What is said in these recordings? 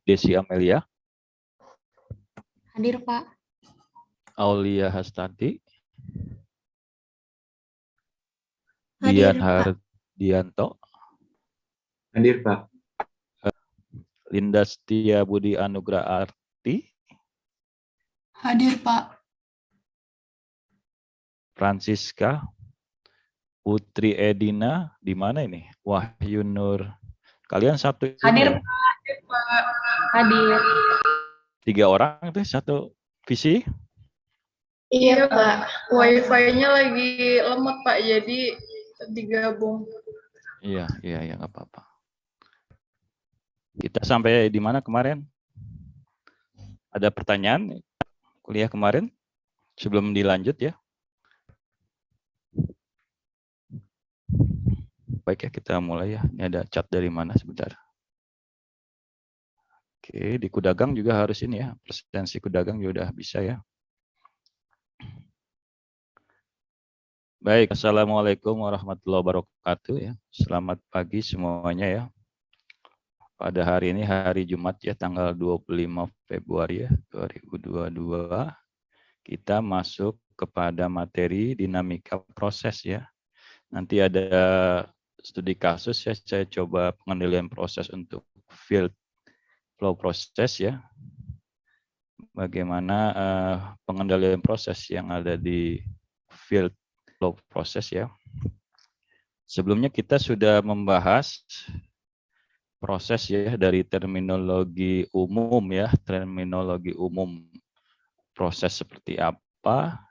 Desi Amelia, Hadir, Pak. Aulia Hastanti, Hadir, Dian Pak. Hardianto, Hadir, Pak. Linda Setia Budi Anugrah Arti, Hadir, Pak. Francisca Putri Edina, di mana ini? Wahyu Nur. Kalian satu ini Hadir, ya? Pak. Hadir. 3 orang itu satu visi? Iya, Pak. Wifi-nya lagi lemot, Pak. Jadi digabung. Iya, nggak apa-apa. Kita sampai di mana kemarin? Ada pertanyaan kuliah kemarin? Sebelum dilanjut ya. Baik ya, kita mulai ya. Ini ada chat dari mana sebentar. Oke, di Kudagang juga harus ini ya. Presensi Kudagang juga udah bisa ya. Baik, Assalamualaikum warahmatullahi wabarakatuh ya. Selamat pagi semuanya ya. Pada hari ini hari Jumat ya, tanggal 25 Februari ya, 2022. Kita masuk kepada materi dinamika proses ya. Nanti ada studi kasus ya, saya coba pengendalian proses untuk field flow proses ya. Bagaimana pengendalian proses yang ada di field flow proses ya. Sebelumnya kita sudah membahas proses ya dari terminologi umum ya, terminologi umum proses seperti apa,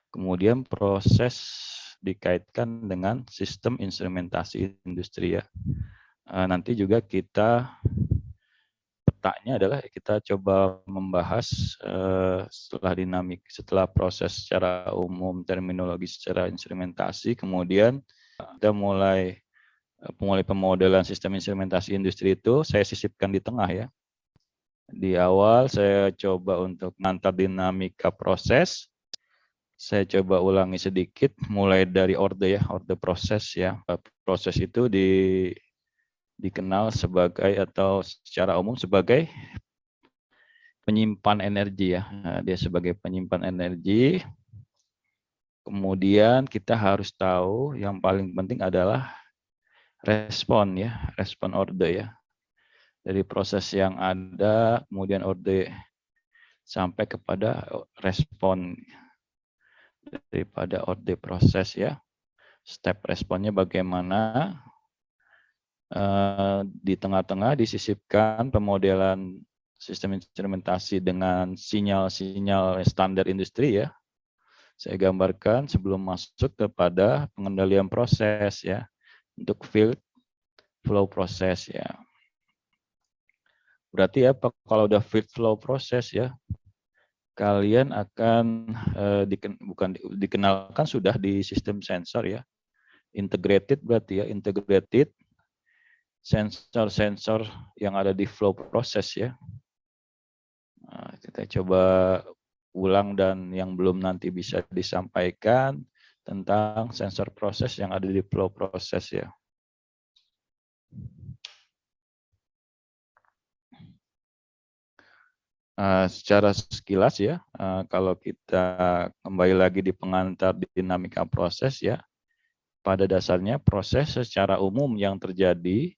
kemudian proses dikaitkan dengan sistem instrumentasi industri ya. Nanti juga kita petanya adalah kita coba membahas setelah proses secara umum, terminologi secara instrumentasi, kemudian kita mulai pemodelan sistem instrumentasi industri itu saya sisipkan di tengah ya. Di awal saya coba untuk mengantar dinamika proses. Saya coba ulangi sedikit mulai dari orde ya, orde proses ya. Proses itu dikenal sebagai atau secara umum sebagai penyimpan energi ya. Dia sebagai penyimpan energi. Kemudian kita harus tahu yang paling penting adalah respon ya, respon orde ya. Dari proses yang ada, kemudian orde sampai kepada respon daripada orde proses ya. Step responnya bagaimana. Di tengah-tengah disisipkan pemodelan sistem instrumentasi dengan sinyal-sinyal standar industri ya. Saya gambarkan sebelum masuk kepada pengendalian proses ya. Untuk field flow proses ya. Berarti apa kalau udah field flow proses ya, kalian akan dikenalkan sudah di sistem sensor ya. Integrated berarti ya, integrated sensor-sensor yang ada di flow proses ya. Nah, kita coba ulang dan yang belum nanti bisa disampaikan tentang sensor proses yang ada di flow proses ya. Secara sekilas ya, kalau kita kembali lagi di pengantar dinamika proses ya, pada dasarnya proses secara umum yang terjadi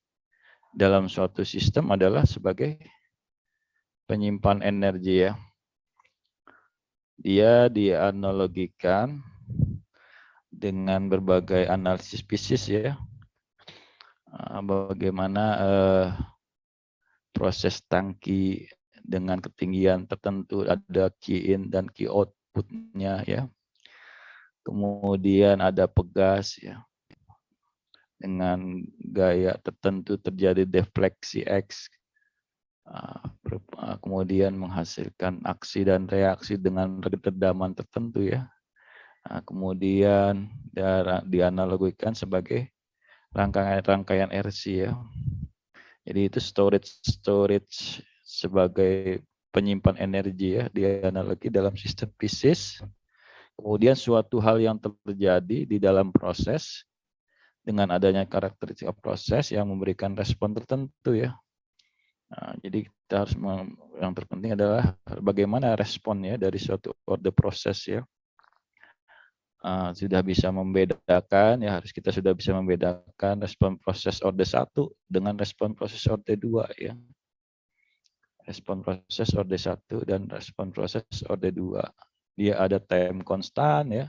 dalam suatu sistem adalah sebagai penyimpan energi ya. Dia dianalogikan dengan berbagai analisis fisik ya. Bagaimana proses tangki dengan ketinggian tertentu, ada key in dan key output-nya ya. Kemudian ada pegas ya. Dengan gaya tertentu terjadi defleksi X. Kemudian menghasilkan aksi dan reaksi dengan ketedaman tertentu ya. Kemudian dianalogikan sebagai rangkaian RC ya. Jadi itu storage sebagai penyimpan energi ya, dianalogi dalam sistem fisik. Kemudian suatu hal yang terjadi di dalam proses dengan adanya karakteristik proses yang memberikan respon tertentu ya. Nah, jadi kita harus yang terpenting adalah bagaimana responnya dari suatu order proses ya. Sudah bisa membedakan ya, harus kita sudah bisa membedakan respon proses order 1 dengan respon proses order 2 ya. Respon proses order 1 dan respon proses order 2. Dia ada time konstan ya,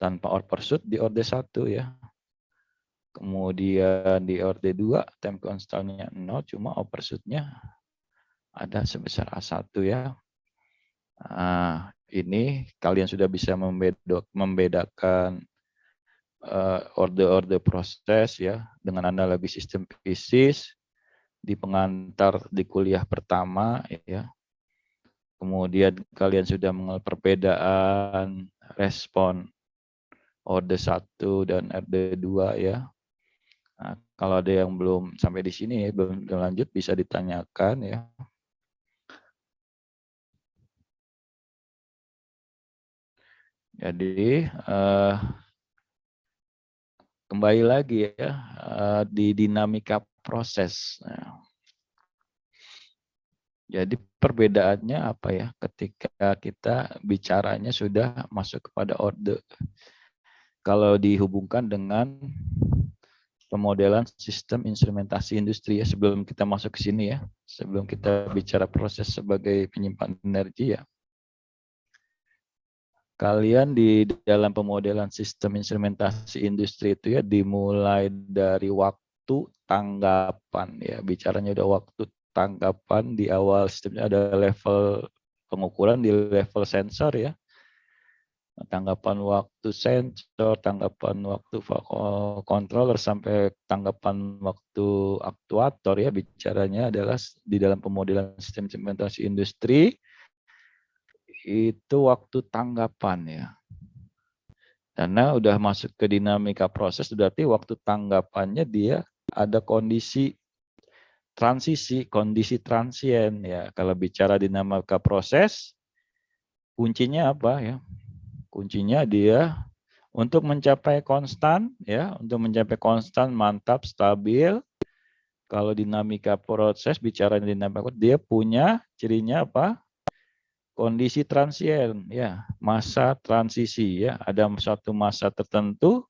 tanpa overshoot di order 1 ya. Kemudian di order 2 time konstannya 0, cuma overshootnya ada sebesar A1 ya. Nah, ini kalian sudah bisa membedakan order-order proses ya dengan analogi sistem fisis di pengantar di kuliah pertama ya. Kemudian kalian sudah mengenal perbedaan respon order 1 dan order 2 ya. Nah, kalau ada yang belum sampai di sini ya, belum lanjut bisa ditanyakan ya. Jadi kembali lagi ya di dinamika proses. Nah, jadi perbedaannya apa ya ketika kita bicaranya sudah masuk kepada order. Kalau dihubungkan dengan pemodelan sistem instrumentasi industri ya, sebelum kita masuk ke sini ya, sebelum kita bicara proses sebagai penyimpan energi ya. Kalian di dalam pemodelan sistem instrumentasi industri itu ya dimulai dari waktu tanggapan ya, bicaranya udah waktu tanggapan. Di awal sistemnya ada level pengukuran di level sensor ya, tanggapan waktu sensor, tanggapan waktu controller sampai tanggapan waktu aktuator ya, bicaranya adalah di dalam pemodelan sistem instrumentasi industri itu waktu tanggapan ya. Karena udah masuk ke dinamika proses, berarti waktu tanggapannya dia ada kondisi transisi, kondisi transien ya. Kalau bicara dinamika proses, kuncinya apa ya? Kuncinya dia untuk mencapai konstan ya, untuk mencapai konstan mantap stabil. Kalau dinamika proses, bicara dinamika proses, dia punya cirinya apa? Kondisi transien ya, masa transisi ya. Ada suatu masa tertentu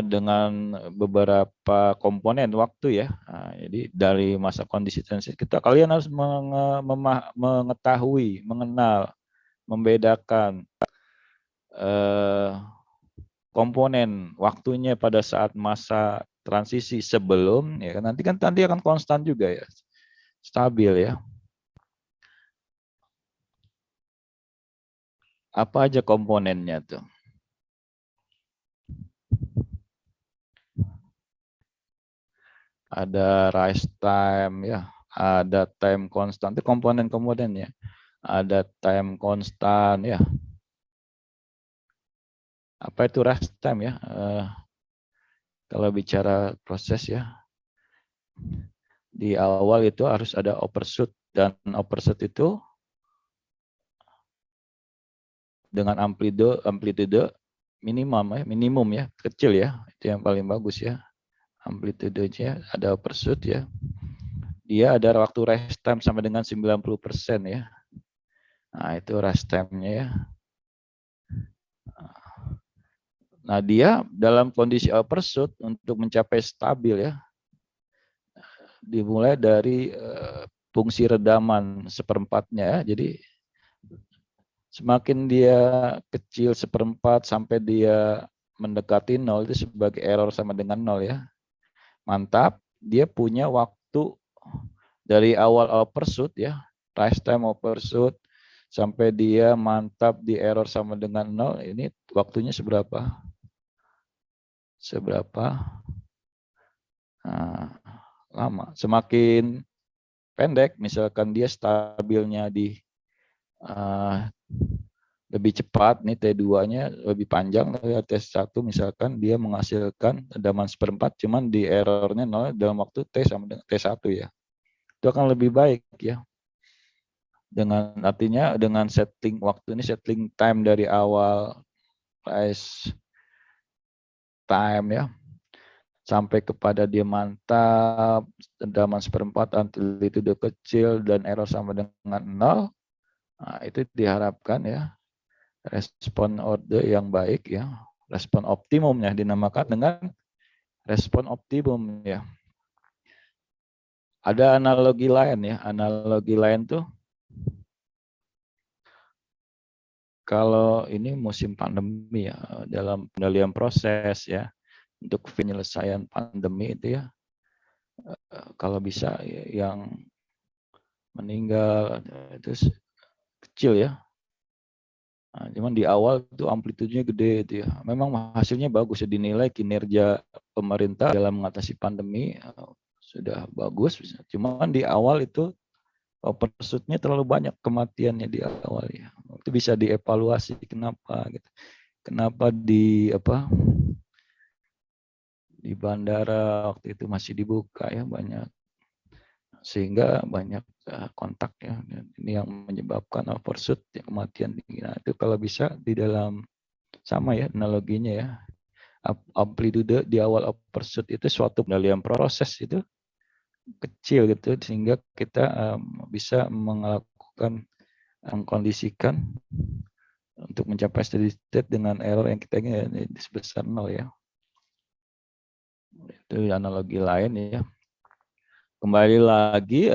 dengan beberapa komponen waktu ya. Nah, jadi dari masa kondisi transisi kalian harus mengetahui, mengenal, membedakan komponen waktunya pada saat masa transisi sebelum ya, nanti akan konstan juga ya, stabil ya. Apa aja komponennya tuh? Ada rise time ya, ada time konstan, itu komponen-komponennya. Ada time konstan ya. Apa itu rise time ya? Kalau bicara proses ya, di awal itu harus ada overshoot, dan overshoot itu dengan amplitude minimum ya, kecil ya, itu yang paling bagus ya. Amplitudenya ada overshoot ya. Dia ada waktu rest time sampai dengan 90% ya. Nah, itu rest time-nya ya. Nah, dia dalam kondisi overshoot untuk mencapai stabil ya, dimulai dari fungsi redaman seperempatnya ya. Jadi semakin dia kecil seperempat sampai dia mendekati 0 itu sebagai error sama dengan 0 ya. Mantap, dia punya waktu dari awal overshoot ya, rise time overshoot sampai dia mantap di error sama dengan 0, ini waktunya seberapa? Nah, lama. Semakin pendek, misalkan dia stabilnya di lebih cepat, nih T2-nya lebih panjang, T1 misalkan dia menghasilkan redaman seperempat, cuman di errornya 0 dalam waktu T sama dengan T1 ya. Itu akan lebih baik ya. Dengan artinya dengan setting waktu ini, setting time dari awal rise time ya, sampai kepada dia mantap, rendaman seperempat, amplitude kecil, dan error sama dengan 0. Nah, itu diharapkan ya, respon order yang baik ya, respon optimumnya dinamakan dengan respon optimum ya. Ada analogi lain ya, analogi lain tuh kalau ini musim pandemi ya, dalam pengendalian proses ya, untuk penyelesaian pandemi itu ya, kalau bisa yang meninggal itu kecil ya. Nah, cuman di awal itu amplitudenya gede itu ya. Memang hasilnya bagus ya, dinilai kinerja pemerintah dalam mengatasi pandemi sudah bagus. Cuman di awal itu pursuit-nya terlalu banyak kematiannya di awal ya. Itu bisa dievaluasi kenapa gitu. Kenapa di bandara waktu itu masih dibuka ya banyak, sehingga banyak kontak ya. Ini yang menyebabkan overshoot ya, kematian tinggi. Nah, itu kalau bisa di dalam sama ya analoginya ya. Amplitude di awal overshoot itu suatu pengendalian proses itu kecil gitu, sehingga kita bisa melakukan mengkondisikan untuk mencapai steady state dengan error yang kita ingin sebesar 0 ya. Itu analogi lain ya. Kembali lagi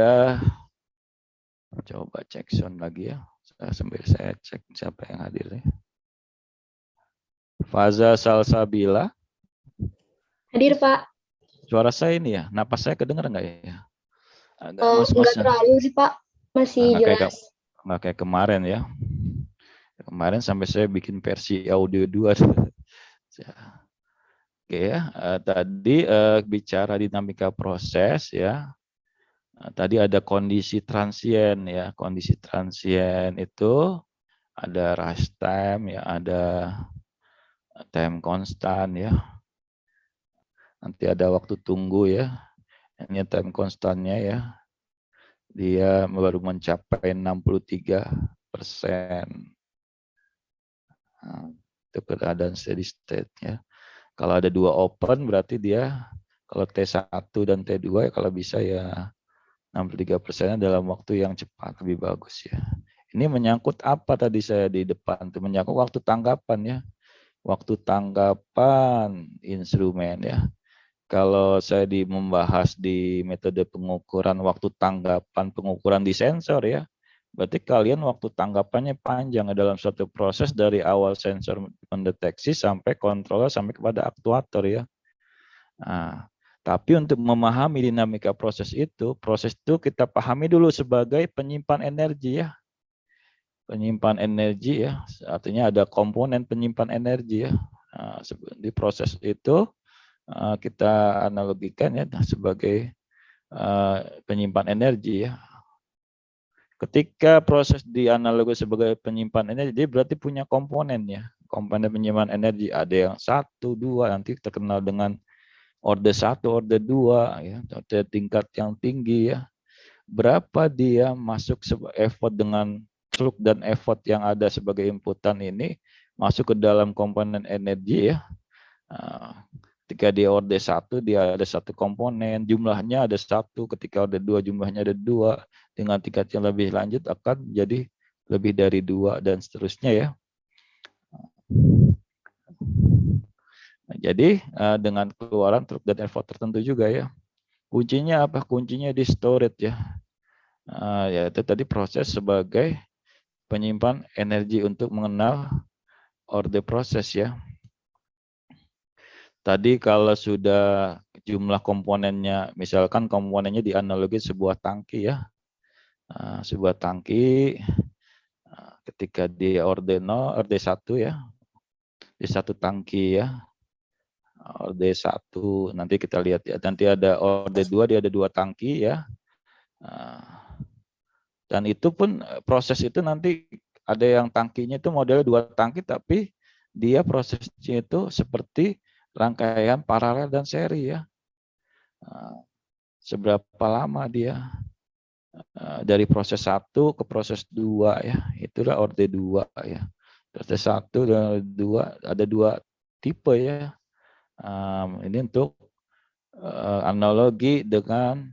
coba cek sound lagi ya. Sambil saya cek siapa yang hadir ya. Faza Salsabila. Hadir, Pak. Suara saya ini ya, napas saya kedengar nggak ya? Agak Enggak terlalu sih, Pak. Masih jelas. Nggak kayak kemarin ya. Kemarin sampai saya bikin versi audio 2. Oke ya, tadi bicara dinamika proses ya. Tadi ada kondisi transien ya. Kondisi transien itu ada rush time ya, ada time constant ya. Nanti ada waktu tunggu ya. Ini time constantnya ya. Dia baru mencapai 63%. Nah, itu keadaan steady state ya. Kalau ada 2 open berarti dia kalau T1 dan T2 ya kalau bisa ya 63% dalam waktu yang cepat lebih bagus ya. Ini menyangkut apa tadi saya di depan itu menyangkut waktu tanggapan ya. Waktu tanggapan instrumen ya. Kalau saya membahas di metode pengukuran waktu tanggapan pengukuran di sensor ya, berarti kalian waktu tanggapannya panjang dalam suatu proses dari awal sensor mendeteksi sampai controller sampai kepada aktuator ya. Nah, tapi untuk memahami dinamika proses itu kita pahami dulu sebagai penyimpan energi ya. Penyimpan energi ya, artinya ada komponen penyimpan energi ya. Nah, di proses itu kita analogikan ya sebagai penyimpan energi ya. Ketika proses dianalogi sebagai penyimpan energi, dia berarti punya komponen ya. Komponen penyimpan energi ada yang 1, 2, nanti terkenal dengan orde 1, orde 2 ya, orde tingkat yang tinggi ya. Berapa dia masuk effort dengan truk dan effort yang ada sebagai inputan ini masuk ke dalam komponen energi ya. Ketika di orde 1 dia ada 1 komponen, jumlahnya ada 1, ketika orde 2 jumlahnya ada 2, dengan tingkat yang lebih lanjut akan jadi lebih dari 2 dan seterusnya ya. Nah, jadi dengan keluaran truk dan effort tertentu juga ya. Kuncinya apa? Kuncinya di storage ya. Ya itu tadi proses sebagai penyimpan energi untuk mengenal orde proses ya. Tadi kalau sudah jumlah komponennya, misalkan komponennya dianalogi sebuah tangki ya. Sebuah tangki ketika di orde 0, orde 1 ya. Di 1 tangki ya. Orde 1 nanti kita lihat ya. Nanti ada orde 2 dia ada 2 tangki ya. Dan itu pun proses itu nanti ada yang tangkinya itu modelnya 2 tangki tapi dia prosesnya itu seperti rangkaian paralel dan seri ya. Seberapa lama dia dari proses 1 ke proses 2 ya. Itulah orde 2 ya. Proses 1 dan 2 ada 2 tipe ya. Ini untuk analogi dengan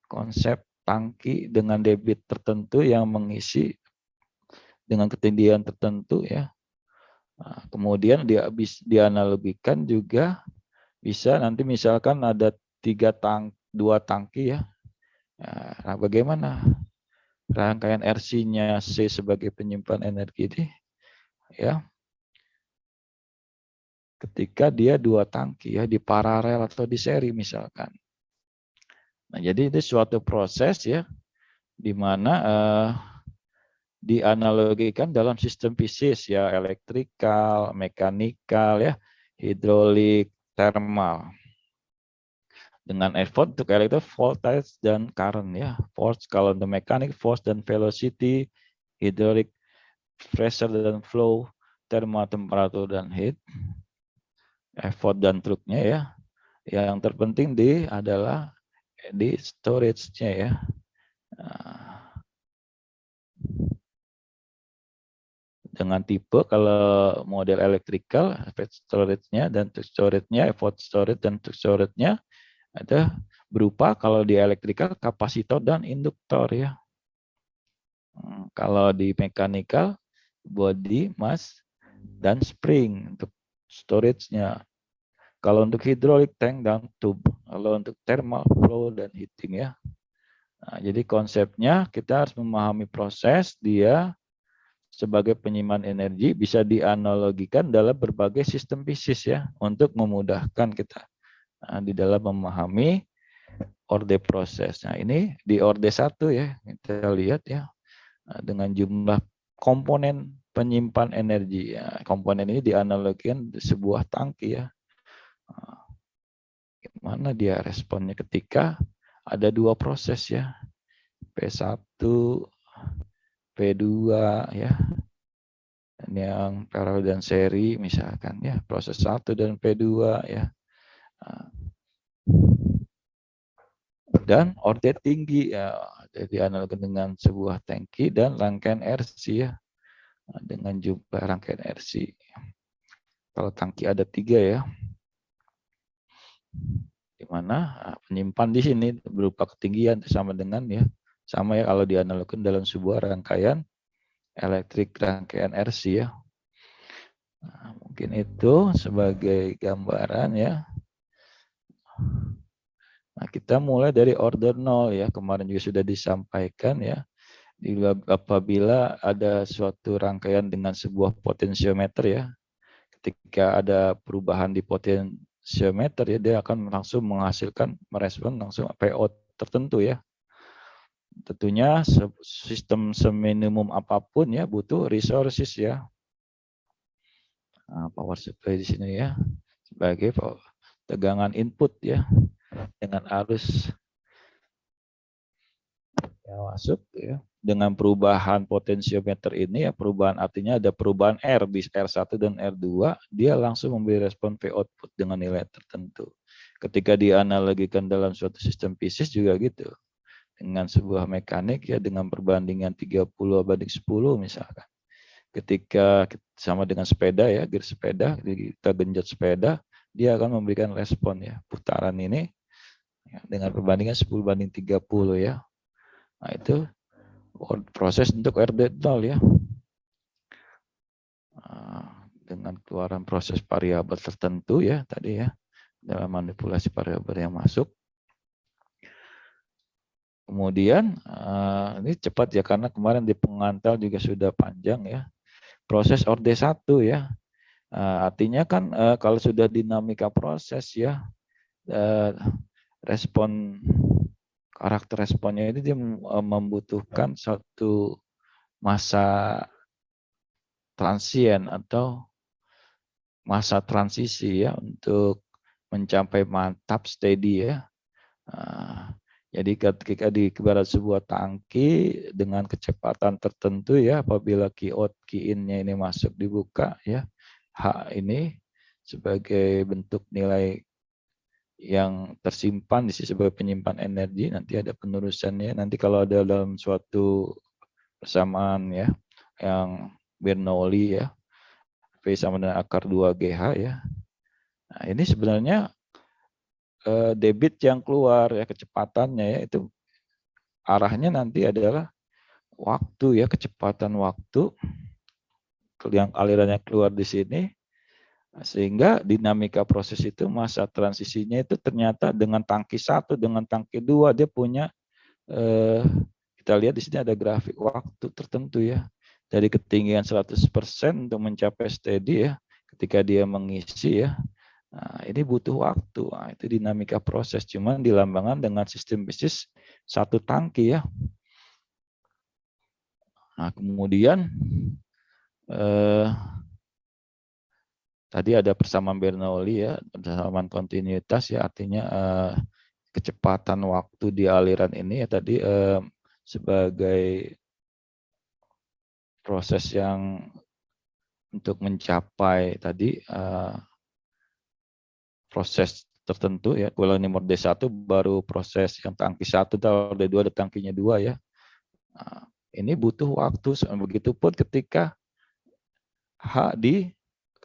konsep tangki dengan debit tertentu yang mengisi dengan ketinggian tertentu ya. Nah, kemudian dia dianalogikan juga bisa nanti misalkan ada 2 tangki ya. Nah, bagaimana rangkaian RC-nya C sebagai penyimpan energi ini ya. Ketika dia 2 tangki ya di paralel atau di seri misalkan. Nah, jadi itu suatu proses ya di mana dianalogikan dalam sistem fisik ya, elektrikal, mekanikal ya, hidrolik, thermal. Dengan effort untuk elektrik, voltage dan current ya. Force kalau untuk mekanik, force dan velocity, hidrolik, pressure dan flow, thermal, temperatur dan heat. Effort dan truknya ya. Yang terpenting adalah di storage-nya ya. Dengan tipe kalau model elektrikal, storage-nya dan storage-nya, effort storage dan storage-nya ada berupa kalau di elektrikal kapasitor dan induktor ya. Kalau di mekanikal body, mass dan spring untuk storage-nya. Kalau untuk hidrolik tank dan tube. Kalau untuk thermal flow dan heating ya. Nah, jadi konsepnya kita harus memahami proses dia sebagai penyimpan energi bisa dianalogikan dalam berbagai sistem bisnis ya untuk memudahkan kita di dalam memahami orde proses. Nah, ini di orde 1 ya kita lihat ya dengan jumlah komponen penyimpan energi. Ya, komponen ini dianalogikan sebuah tangki ya. Gimana dia responnya ketika ada 2 proses ya. P1 P2 ya, ini yang paralel dan seri misalkan ya, proses 1 dan P2 ya, dan orde tinggi ya, jadi analogi dengan sebuah tangki dan rangkaian RC ya, dengan jumlah rangkaian RC. Kalau tangki ada 3 ya, di mana penyimpan di sini berupa ketinggian sama dengan ya, sama ya kalau dianalogikan dalam sebuah rangkaian elektrik rangkaian RC ya. Nah, mungkin itu sebagai gambaran ya. Nah, kita mulai dari order 0 ya. Kemarin juga sudah disampaikan ya. Apabila ada suatu rangkaian dengan sebuah potensiometer ya. Ketika ada perubahan di potensiometer ya, dia akan langsung menghasilkan merespon langsung PO tertentu ya. Tentunya sistem seminimum apapun ya butuh resources ya. Nah, power supply di sini ya sebagai tegangan input ya dengan arus yang masuk ya. Dengan perubahan potensiometer ini ya, perubahan artinya ada perubahan R di R1 dan R2, dia langsung memberi respon V output dengan nilai tertentu. Ketika dianalogikan dalam suatu sistem fisik juga gitu. Dengan sebuah mekanik ya dengan perbandingan 30/10 misalkan. Ketika sama dengan sepeda ya, gear sepeda, kita genjot sepeda, dia akan memberikan respon ya, putaran ini ya, dengan perbandingan 10/30 ya. Nah, itu proses untuk RD0 ya. Dengan keluaran proses variabel tertentu ya tadi ya, dalam manipulasi variabel yang masuk. Kemudian ini cepat ya karena kemarin di pengantar juga sudah panjang ya. Proses orde 1 ya. Artinya kan kalau sudah dinamika proses ya, respon karakter responnya ini dia membutuhkan satu masa transien atau masa transisi ya untuk mencapai mantap steady ya. Jadi ketika di ibarat sebuah tangki dengan kecepatan tertentu ya, apabila key out key in-nya ini masuk dibuka ya, H ini sebagai bentuk nilai yang tersimpan di sini sebagai penyimpan energi, nanti ada penerusannya. Nanti kalau ada dalam suatu persamaan ya, yang Bernoulli ya, V sama dengan akar 2GH ya. Nah, ini sebenarnya debit yang keluar ya, kecepatannya ya, itu arahnya nanti adalah waktu ya, kecepatan waktu yang alirannya keluar di sini, sehingga dinamika proses itu, masa transisinya itu ternyata dengan tangki 1 dengan tangki 2 dia punya kita lihat di sini ada grafik waktu tertentu ya, dari ketinggian 100% untuk mencapai steady ya, ketika dia mengisi ya. Nah, ini butuh waktu. Nah, itu dinamika proses, cuman dilambangkan dengan sistem bisnis satu tangki ya. Nah, kemudian tadi ada persamaan Bernoulli ya, persamaan kontinuitas ya, artinya kecepatan waktu di aliran ini ya tadi sebagai proses yang untuk mencapai tadi proses tertentu ya. Kalau ini mode D1 baru proses yang tangki 1, atau D2 ada tangkinya 2 ya. Nah, ini butuh waktu. Begitupun ketika H di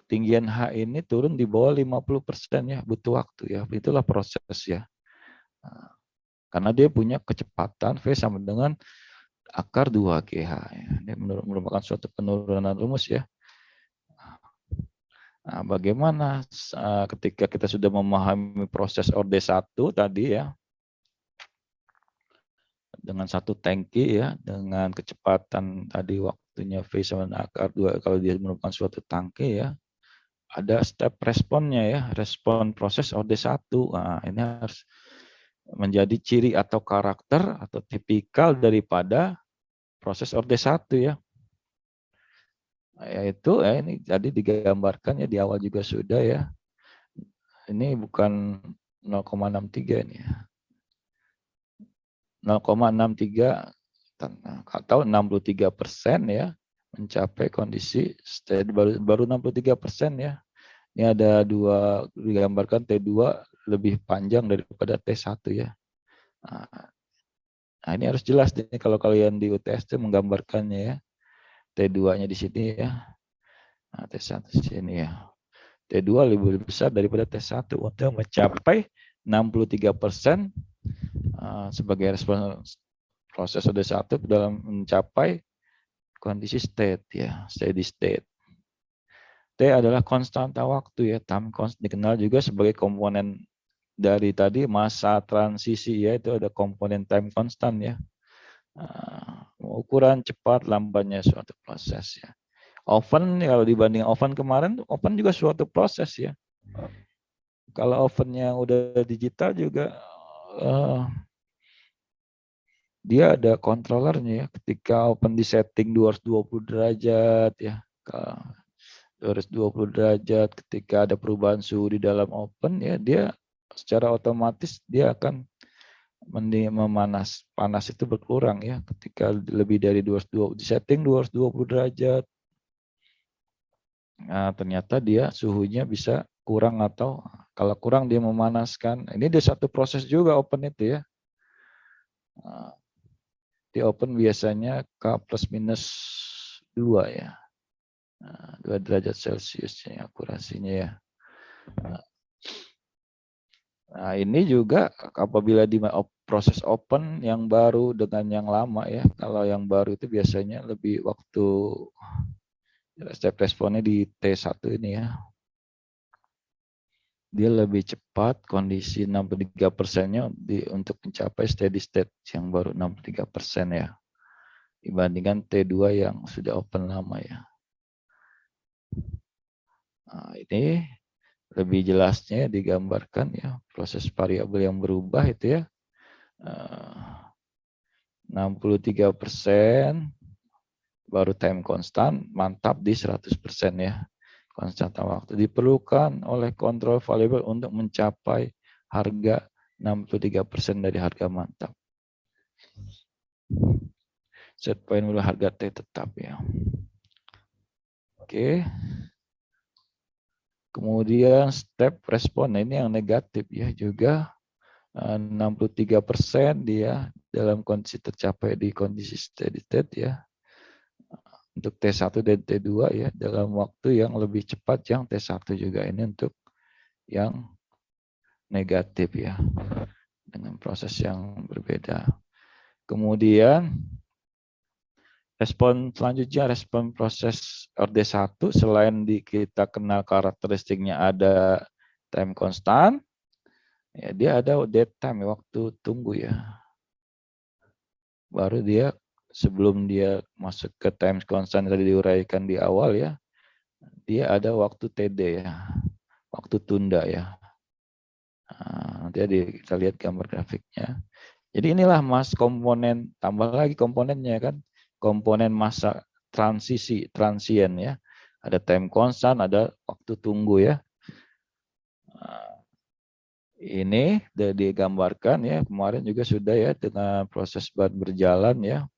ketinggian H ini turun di bawah 50% ya, butuh waktu ya. Itulah proses ya. Nah, karena dia punya kecepatan V sama dengan akar 2GH ya. Ini merupakan suatu penurunan rumus ya. Nah, bagaimana ketika kita sudah memahami proses orde 1 tadi ya, dengan satu tangki ya, dengan kecepatan tadi waktunya V sama dengan akar 2, kalau dia merupakan suatu tangki ya, ada step responnya ya, respon proses orde 1. Nah, ini harus menjadi ciri atau karakter atau tipikal daripada proses orde 1 ya. Yaitu ini tadi digambarkan ya, di awal juga sudah ya. Ini bukan 0,63 ini ya. 0,63 atau 63% ya, mencapai kondisi steady, baru 63% ya. Ini ada dua, digambarkan T2 lebih panjang daripada T1 ya. Nah, ini harus jelas nih kalau kalian di UTS itu menggambarkannya ya. T2-nya di sini ya. Nah, T1 di sini ya. T2 lebih besar daripada T1 untuk mencapai 63% sebagai respon proses orde 1 dalam mencapai kondisi state ya, steady state. T adalah konstanta waktu ya, time constant, dikenal juga sebagai komponen dari tadi masa transisi ya, itu ada komponen time constant ya. Ukuran cepat lambatnya suatu proses ya. Oven kalau dibanding oven kemarin, oven juga suatu proses ya. Kalau ovennya udah digital juga dia ada kontrolernya ya. Ketika oven di setting 220 derajat ya, 220 derajat, ketika ada perubahan suhu di dalam oven ya, dia secara otomatis dia akan memanas, panas itu berkurang ya. Ketika lebih dari 220 di setting 220 derajat, nah, ternyata dia suhunya bisa kurang, atau kalau kurang dia memanaskan. Ini dia satu proses juga oven itu ya. Di oven biasanya K plus minus 2 ya. 2 derajat Celcius ya, akurasinya ya. Nah, ini juga apabila di proses open yang baru dengan yang lama ya. Kalau yang baru itu biasanya lebih waktu step responnya di T1 ini ya. Dia lebih cepat, kondisi 63%-nya untuk mencapai steady state yang baru 63% ya. Dibandingkan T2 yang sudah open lama ya. Nah, ini lebih jelasnya digambarkan ya, proses variabel yang berubah itu ya. 63% baru time constant, mantap di 100% ya. Konstanta waktu diperlukan oleh kontrol variabel untuk mencapai harga 63% dari harga mantap. Set point dulu harga T tetap ya. Oke. Kemudian step respon, ini yang negatif ya, juga 63% dia dalam kondisi tercapai di kondisi steady state ya. Untuk T1 dan T2 ya, dalam waktu yang lebih cepat yang T1 juga. Ini untuk yang negatif ya, dengan proses yang berbeda. Kemudian respon selanjutnya, respon proses RD1 selain kita kenal karakteristiknya ada time constant, ya dia ada dead time, waktu tunggu ya. Baru dia sebelum dia masuk ke time constant tadi diuraikan di awal ya, dia ada waktu TD ya, waktu tunda ya. Nah, nanti kita lihat gambar grafiknya. Jadi inilah mas komponen, tambah lagi komponennya kan, komponen masa transisi, transien ya. Ada time constant, ada waktu tunggu ya. Nah, ini sudah digambarkan ya, kemarin juga sudah ya dengan proses berjalan ya.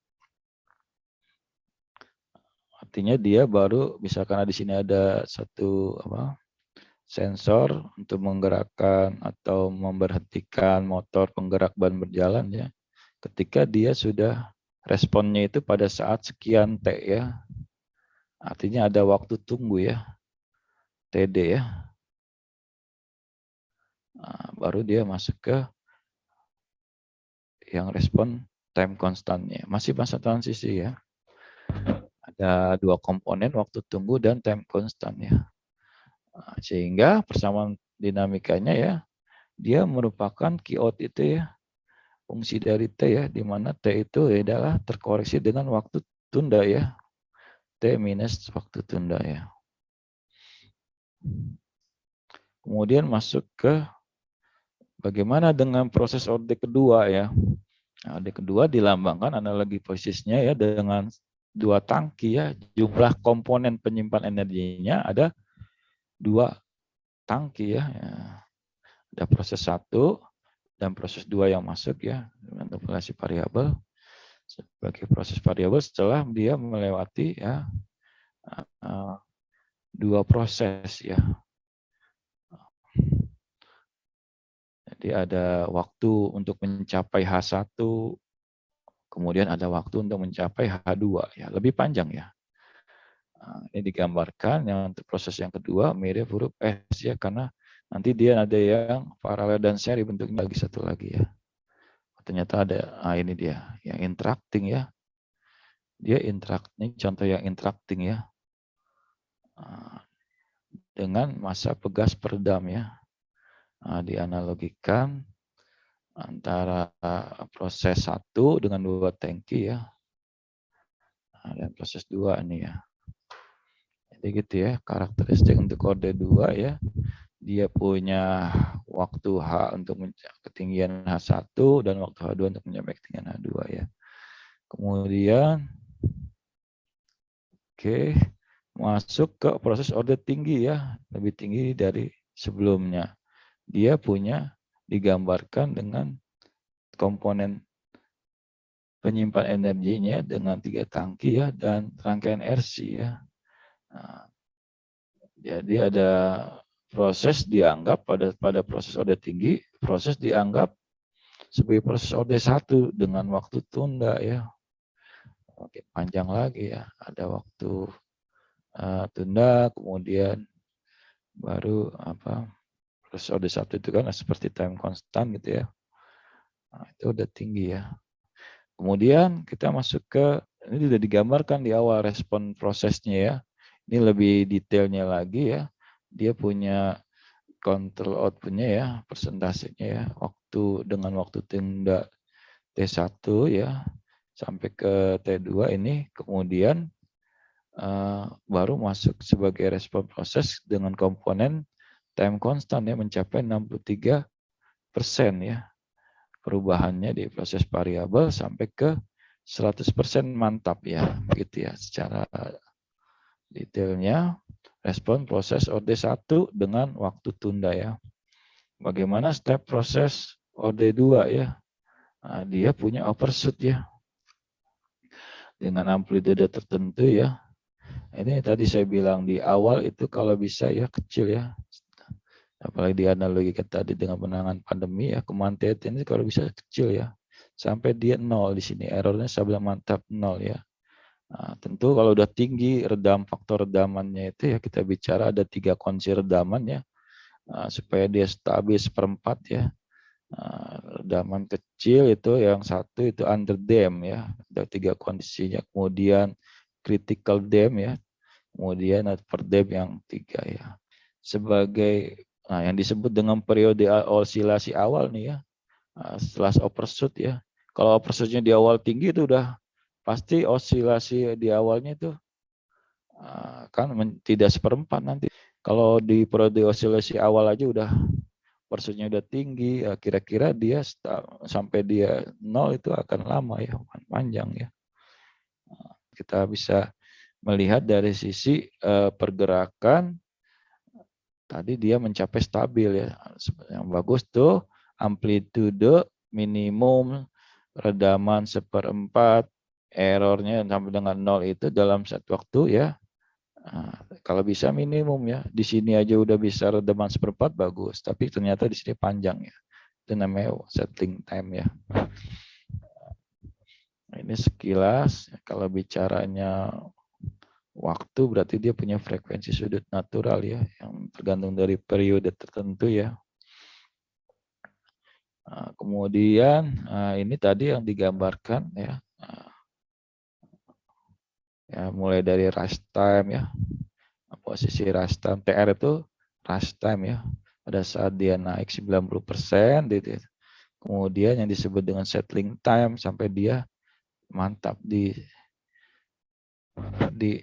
Artinya dia baru, misalkan di sini ada satu sensor untuk menggerakkan atau memberhentikan motor penggerak ban berjalan ya. Ketika dia sudah responnya itu pada saat sekian T ya. Artinya ada waktu tunggu ya. TD ya. Nah, baru dia masuk ke yang respon time constantnya. Masih masa transisi ya. Ada dua komponen, waktu tunggu dan time constant ya. Nah, sehingga persamaan dinamikanya ya, dia merupakan Q-out itu ya, fungsi dari T ya, di mana T itu adalah terkoreksi dengan waktu tunda ya, T minus waktu tunda ya. Kemudian masuk ke bagaimana dengan proses orde kedua ya. Nah, orde kedua dilambangkan analogi posisinya ya dengan dua tangki ya, jumlah komponen penyimpan energinya ada dua tangki ya. Ada proses 1 dan proses 2 yang masuk ya, manipulasi variabel sebagai proses variabel setelah dia melewati ya dua proses ya. Jadi ada waktu untuk mencapai H1, kemudian ada waktu untuk mencapai H2 ya, lebih panjang ya. Nah, ini digambarkan yang untuk proses yang kedua mirip huruf S ya, karena nanti dia ada yang paralel dan seri bentuknya lagi satu lagi ya. Ternyata ada, ini dia yang interacting ya. Dia ini contoh yang interacting ya. Dengan masa pegas peredam ya. Nah, dianalogikan antara proses 1 dengan 2 tangki ya. Nah, dan proses 2 ini ya. Jadi gitu ya, karakteristik untuk orde 2 ya. Dia punya waktu H untuk ketinggian H1 dan waktu H2 untuk mencapai ketinggian H2 ya. Kemudian masuk ke proses orde tinggi ya, lebih tinggi dari sebelumnya. Dia punya digambarkan dengan komponen penyimpan energinya dengan 3 tangki ya dan rangkaian RC ya. Nah, jadi ada proses dianggap pada proses orde tinggi, proses dianggap sebagai proses orde 1 dengan waktu tunda ya. Oke, panjang lagi ya, ada waktu tunda, kemudian baru proses orde 1 itu kan seperti time constant gitu ya. Nah, itu udah tinggi ya. Kemudian kita masuk ke, ini sudah digambarkan di awal respon prosesnya ya. Ini lebih detailnya lagi ya. Dia punya control outputnya ya, persentasenya ya, waktu dengan waktu tunda T1 ya, sampai ke T2 ini, kemudian baru masuk sebagai respon proses dengan komponen time constant ya, mencapai 63% ya. Perubahannya di proses variabel sampai ke 100% mantap ya, begitu ya secara detailnya respon proses orde 1 dengan waktu tunda ya. Bagaimana step proses orde 2 ya? Nah, dia punya overshoot ya. Dengan amplitude tertentu ya. Ini tadi saya bilang di awal itu kalau bisa ya kecil ya. Apalagi dianalogikan tadi dengan penanganan pandemi ya, kematian ini kalau bisa kecil ya. Sampai dia 0 di sini, errornya saya bilang mantap 0 ya. Nah, tentu kalau udah tinggi faktor redamannya itu ya, kita bicara ada 3 kunci redaman ya. supaya dia stabil seperempat ya. Redaman kecil itu yang satu itu under dam ya, ada 3 kondisinya. Kemudian critical dam ya, kemudian over dam yang 3 ya. Sebagai yang disebut dengan periode osilasi awal nih ya, setelah overshoot ya. Kalau overshootnya di awal tinggi itu udah pasti osilasi di awalnya itu kan tidak seperempat nanti. Kalau di periode osilasi awal aja udah overshootnya udah tinggi, kira-kira dia sampai dia 0 itu akan lama ya, panjang ya. Kita bisa melihat dari sisi pergerakan tadi dia mencapai stabil ya. Yang bagus tuh amplitude minimum redaman 1/4, errornya sampai dengan 0 itu dalam satu waktu ya. Kalau bisa minimum ya. Di sini aja udah bisa redaman 1/4 bagus, tapi ternyata di sini panjang ya. Itu namanya settling time ya. Ini sekilas kalau bicaranya waktu berarti dia punya frekuensi sudut natural ya, yang tergantung dari periode tertentu ya. Kemudian ini tadi yang digambarkan ya. Ya, mulai dari rush time ya, posisi rush time TR itu rush time ya, pada saat dia naik 90% gitu. Kemudian yang disebut dengan settling time sampai dia mantap di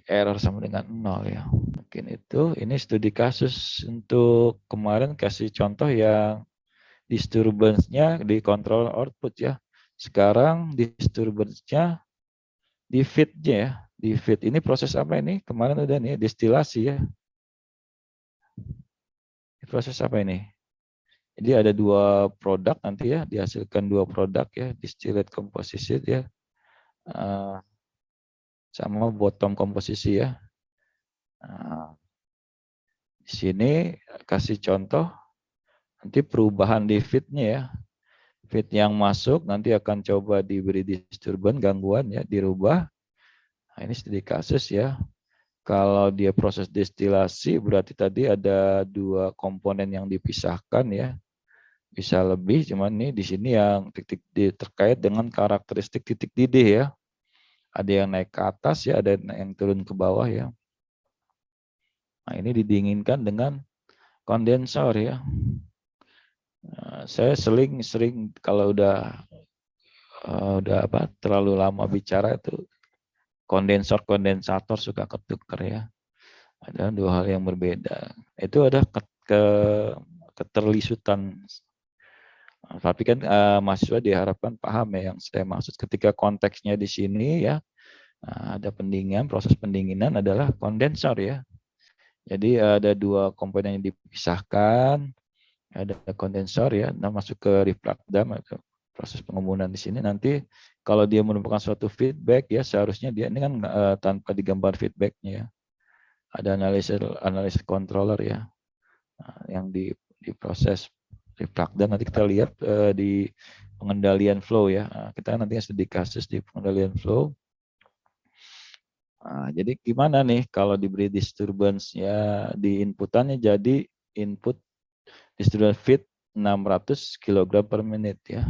error sama dengan 0 ya. Mungkin itu, ini studi kasus untuk kemarin kasih contoh yang disturbance-nya di control output ya. Sekarang disturbance-nya di feed-nya ya. Di feed ini proses apa ini? Kemarin udah nih destilasi ya. Proses apa ini? Jadi ada 2 produk nanti ya, dihasilkan 2 produk ya, distillate composite ya, sama bottom komposisi ya. Di sini kasih contoh nanti perubahan di feed-nya ya. Feed yang masuk nanti akan coba diberi disturbance, gangguan ya, dirubah. Nah, ini studi kasus ya. Kalau dia proses destilasi berarti tadi ada 2 komponen yang dipisahkan ya. Bisa lebih, cuman nih di sini yang titik terkait dengan karakteristik titik didih ya. Ada yang naik ke atas ya, ada yang turun ke bawah ya. Nah, ini didinginkan dengan kondensor ya. Nah, saya sering kalau udah terlalu lama bicara itu kondensator suka ketukar ya. Ada 2 hal yang berbeda. Itu ada keterlisutan. Tapi kan mahasiswa diharapkan paham ya yang saya maksud ketika konteksnya di sini ya. Ada pendinginan, proses pendinginan adalah kondensor ya. Jadi ada 2 komponen yang dipisahkan, ada kondensor ya, nah masuk ke refractum atau proses pengembunan di sini. Nanti kalau dia merupakan suatu feedback ya, seharusnya dia ini kan tanpa digambar feedbacknya ya. Ada analisa controller ya, yang diproses refractum. Nanti kita lihat di pengendalian flow ya. Kita nanti studi kasus di pengendalian flow. Jadi gimana nih kalau diberi disturbance ya, di inputannya jadi input disturbance feed 600 kg per menit ya.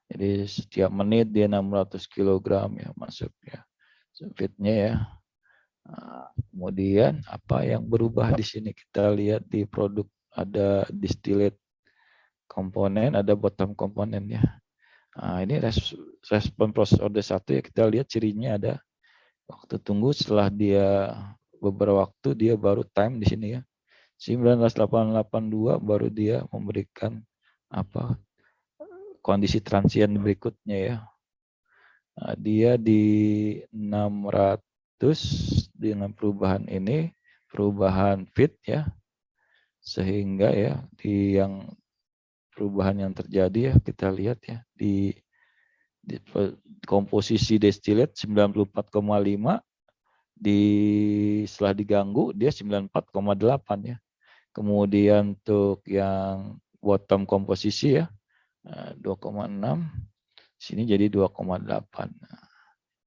Jadi setiap menit dia 600 kg ya masuk ya feednya ya. Kemudian apa yang berubah di sini kita lihat di produk ada distillate komponen, ada bottom komponen ya. Ini respon proses order 1 ya, kita lihat cirinya ada waktu tunggu setelah dia beberapa waktu dia baru time di sini ya. 19882 baru dia memberikan kondisi transient berikutnya ya. Dia di 600 dengan perubahan ini, perubahan feed ya. Sehingga ya di yang perubahan yang terjadi ya kita lihat ya di komposisi distillate 94,5 setelah diganggu dia 94,8 ya. Kemudian untuk yang bottom komposisi ya 2,6 sini jadi 2,8.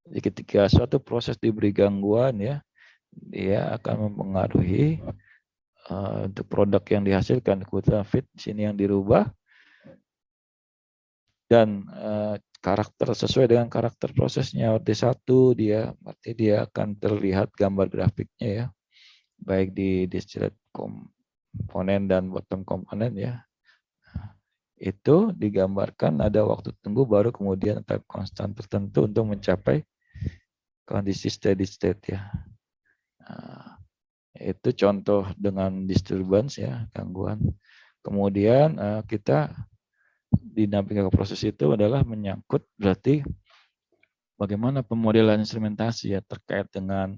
Jadi ketika suatu proses diberi gangguan ya dia akan mempengaruhi untuk produk yang dihasilkan, kebetulan fit di sini yang dirubah, dan karakter sesuai dengan karakter prosesnya. OT1 dia berarti dia akan terlihat gambar grafiknya ya, baik di distillate komponen dan bottom komponen ya. Itu digambarkan ada waktu tunggu baru kemudian time constant tertentu untuk mencapai kondisi steady state ya. Nah, itu contoh dengan disturbance ya, gangguan. Kemudian kita dinamika proses itu adalah menyangkut berarti bagaimana pemodelan instrumentasi ya terkait dengan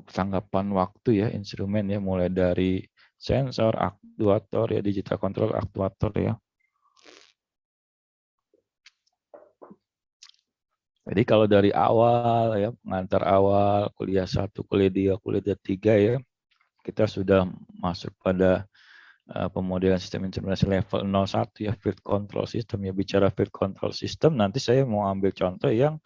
tanggapan waktu ya instrumen ya, mulai dari sensor, aktuator ya, digital control aktuator ya. Jadi kalau dari awal ya, pengantar awal kuliah 1, kuliah 2, kuliah 3 ya, kita sudah masuk pada pemodelan sistem instrumentasi level 01 ya, field control system ya. Bicara field control system, nanti saya mau ambil contoh yang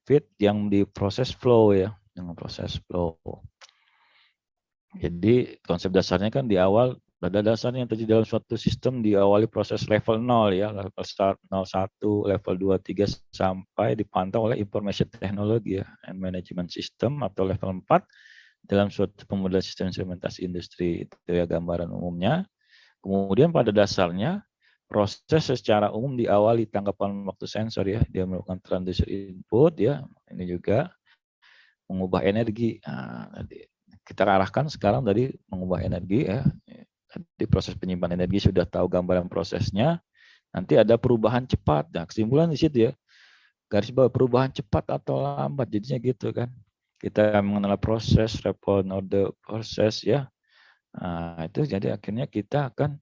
field yang di proses flow ya, dengan proses flow. Jadi konsep dasarnya kan di awal, pada dasarnya yang terjadi dalam suatu sistem diawali proses level 0 ya, level start 01, level 2, 3 sampai dipantau oleh information technology ya, and management system atau level 4 dalam suatu pemodelan sistem instrumentasi industri. Itu ya gambaran umumnya. Kemudian pada dasarnya proses secara umum diawali tanggapan waktu sensor ya, dia melakukan transducer input ya, ini juga mengubah energi. Nah, kita arahkan sekarang dari mengubah energi ya. Di proses penyimpanan energi sudah tahu gambaran prosesnya. Nanti ada perubahan cepat. Nah, kesimpulan di situ ya. Garis bawah perubahan cepat atau lambat jadinya gitu kan. Kita mengenal proses, respon order proses ya. Nah, itu jadi akhirnya kita akan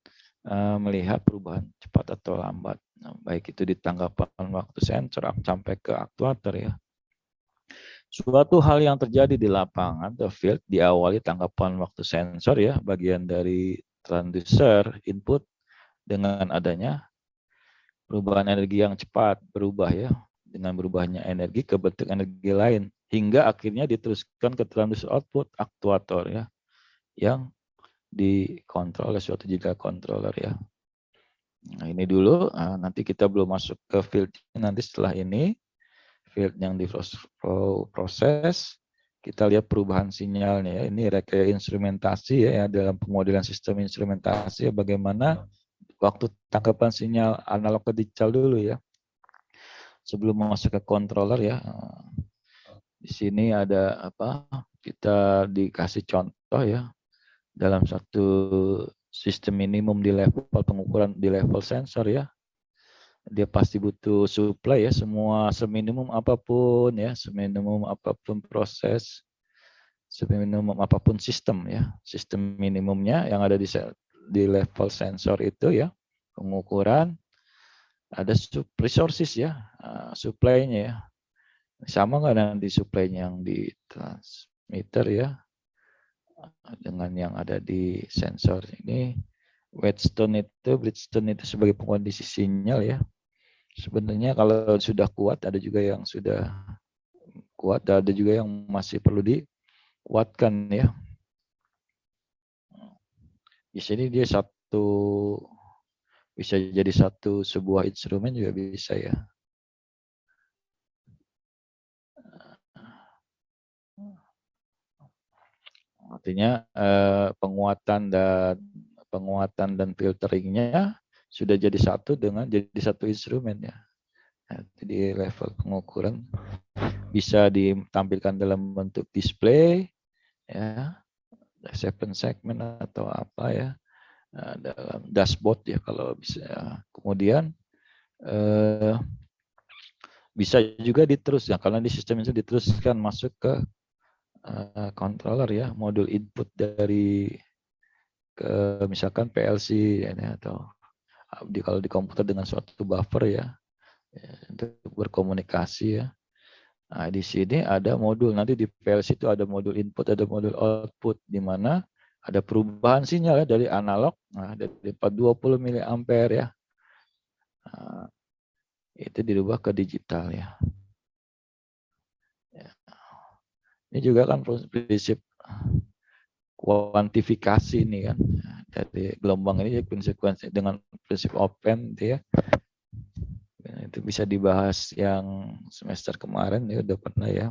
melihat perubahan cepat atau lambat. Nah, baik itu di tanggapan waktu sensor sampai ke aktuator ya. Suatu hal yang terjadi di lapangan, the field, diawali tanggapan waktu sensor ya, bagian dari transducer input dengan adanya perubahan energi yang cepat berubah ya, dengan berubahnya energi ke bentuk energi lain, hingga akhirnya diteruskan ke transducer output aktuator ya, yang dikontrol oleh suatu digital controller ya. Nah, ini dulu, nanti kita belum masuk ke field, nanti setelah ini field yang di proses, kita lihat perubahan sinyalnya ya. Ini reka instrumentasi ya, dalam pemodelan sistem instrumentasi ya, bagaimana waktu tangkapan sinyal analog ke digital dulu ya. Sebelum masuk ke controller ya. Di sini ada apa? Kita dikasih contoh ya, dalam satu sistem minimum di level pengukuran di level sensor ya. Dia pasti butuh supply ya, semua seminimum apapun ya, seminimum apapun proses, seminimum apapun sistem ya, sistem minimumnya yang ada di level sensor itu ya, pengukuran ada resources ya, supply-nya ya, sama nggak dengan di supply-nya yang di transmitter ya, dengan yang ada di sensor ini. Whetstone itu sebagai pengkondisi sinyal ya. Sebenarnya kalau sudah kuat, ada juga yang sudah kuat, ada juga yang masih perlu dikuatkan ya. Di sini dia bisa jadi satu sebuah instrumen juga bisa ya. Artinya penguatan dan filteringnya sudah jadi satu instrumen ya. Jadi level pengukuran bisa ditampilkan dalam bentuk display ya, 7 segment atau apa ya, dalam dashboard ya kalau bisa. Kemudian bisa juga diteruskan karena di sistem itu diteruskan masuk ke controller ya, modul input dari ke misalkan PLC ya, atau kalau di komputer dengan suatu buffer ya, untuk berkomunikasi ya. Nah, di sini ada modul, nanti di PLC itu ada modul input, ada modul output, di mana ada perubahan sinyal ya, dari analog, dari 420 mA ya, itu dirubah ke digital ya. Ini juga kan prinsip kuantifikasi ini kan. Nah, dari gelombang ini konsekuensi dengan prinsip open gitu ya. Nah, itu bisa dibahas yang semester kemarin ya, udah pernah ya.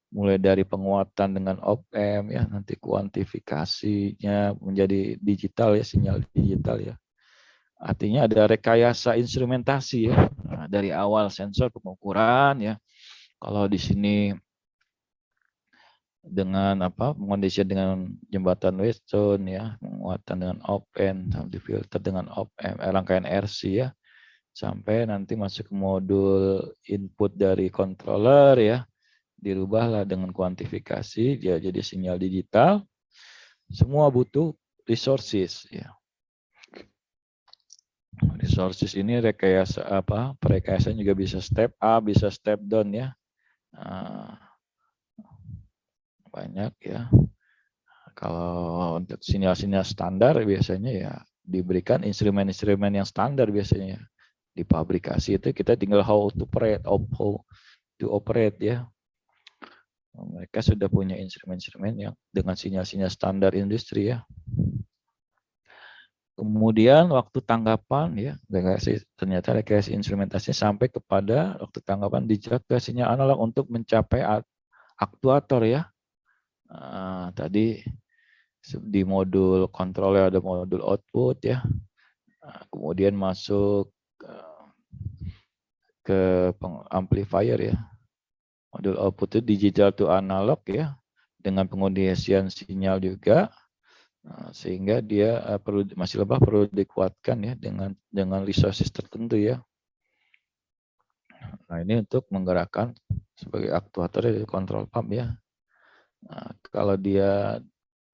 Mulai dari penguatan dengan op-amp ya, nanti kuantifikasinya menjadi digital ya, sinyal digital ya. Artinya ada rekayasa instrumentasi ya. Nah, dari awal sensor pengukuran ya. Kalau di sini dengan pengondisionasi dengan jembatan Weston ya, penguatan dengan op-amp, filter dengan op-amp, rangkaian RC ya. Sampai nanti masuk ke modul input dari controller ya. Dirubahlah dengan kuantifikasi, dia jadi sinyal digital. Semua butuh resources ya. Resources ini rekayasa perekayasaan juga bisa step up, bisa step down ya. Banyak ya. Kalau untuk sinyal-sinyal standar biasanya ya diberikan instrumen-instrumen yang standar biasanya. Di pabrikasi itu kita tinggal how to operate ya. Mereka sudah punya instrumen-instrumen yang dengan sinyal-sinyal standar industri ya. Kemudian waktu tanggapan ya, ternyata rekayasa instrumentasinya sampai kepada waktu tanggapan digital ke sinyal analog untuk mencapai aktuator ya. Tadi di modul controller ada modul output ya. Kemudian masuk ke amplifier ya. Modul output itu digital to analog ya, dengan pengondisian sinyal juga, sehingga dia masih perlu dikuatkan ya dengan resources tertentu ya. Nah ini untuk menggerakkan sebagai aktuator dari control pump ya. Nah, kalau dia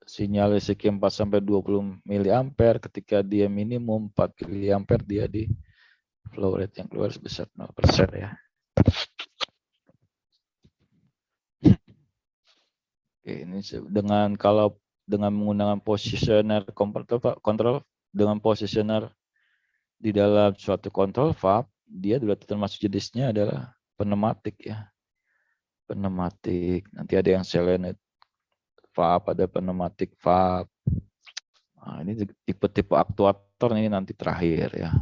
sinyal listrik 4-20 mA, ketika dia minimum 4 mA, dia di flow rate yang keluar sebesar 0% ya. Oke, ini dengan menggunakan positioner control dengan positioner di dalam suatu control valve, dia termasuk jenisnya adalah pneumatik ya. Pneumatik, nanti ada yang solenoid valve, ada pneumatik valve. Nah, ini tipe-tipe aktuator ini nanti terakhir ya.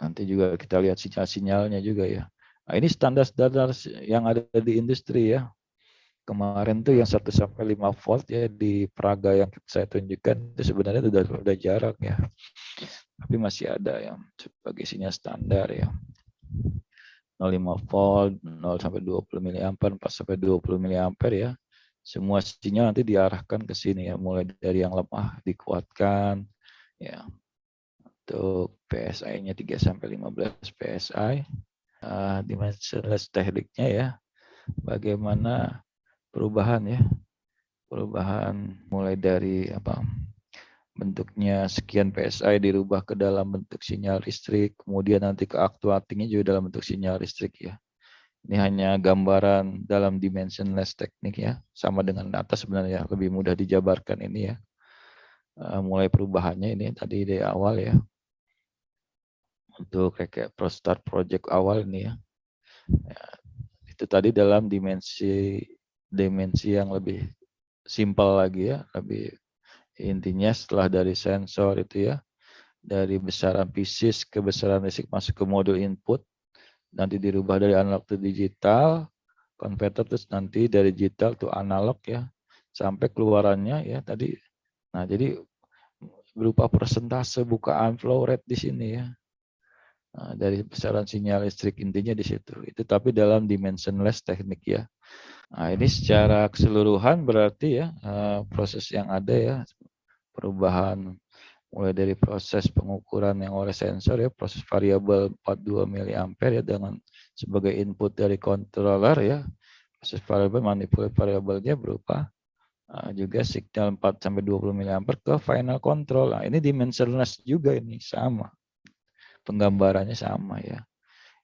Nanti juga kita lihat sinyal-sinyalnya juga ya. Nah, ini standar-standar yang ada di industri ya. Kemarin tuh yang 1-5 volt ya di Praga yang saya tunjukkan itu sebenarnya udah jarang ya. Tapi masih ada yang sebagai sinyal standar ya. 0,5 volt, 0-20 mA, 4-20 mA ya. Semua sinyal nanti diarahkan ke sini ya, mulai dari yang lemah dikuatkan ya. Untuk PSI-nya 3-15 PSI. Dimensionless tekniknya ya. Bagaimana perubahan ya, mulai dari bentuknya sekian PSI dirubah ke dalam bentuk sinyal listrik, kemudian nanti ke actuatingnya juga dalam bentuk sinyal listrik ya. Ini hanya gambaran dalam dimensionless teknik ya, sama dengan data sebenarnya lebih mudah dijabarkan ini ya. Mulai perubahannya ini tadi dari awal ya, untuk kayak start project awal ini ya. Itu tadi dalam dimensi yang lebih simpel lagi ya, lebih intinya setelah dari sensor itu ya, dari besaran pieces ke besaran listrik masuk ke modul input, nanti dirubah dari analog ke digital, converter terus nanti dari digital to analog ya, sampai keluarannya ya tadi. Nah jadi berupa persentase bukaan flow rate di sini ya. Nah, dari besaran sinyal listrik intinya di situ. Itu tapi dalam dimensionless teknik ya. Nah, ini secara keseluruhan berarti ya proses yang ada ya, perubahan mulai dari proses pengukuran yang oleh sensor ya, proses variabel 42 mA ya dengan sebagai input dari controller ya, proses variabel manipulasi variabelnya berupa juga signal 4-20 mA ke final control. Nah, ini dimensionless juga ini sama, penggambarannya sama ya.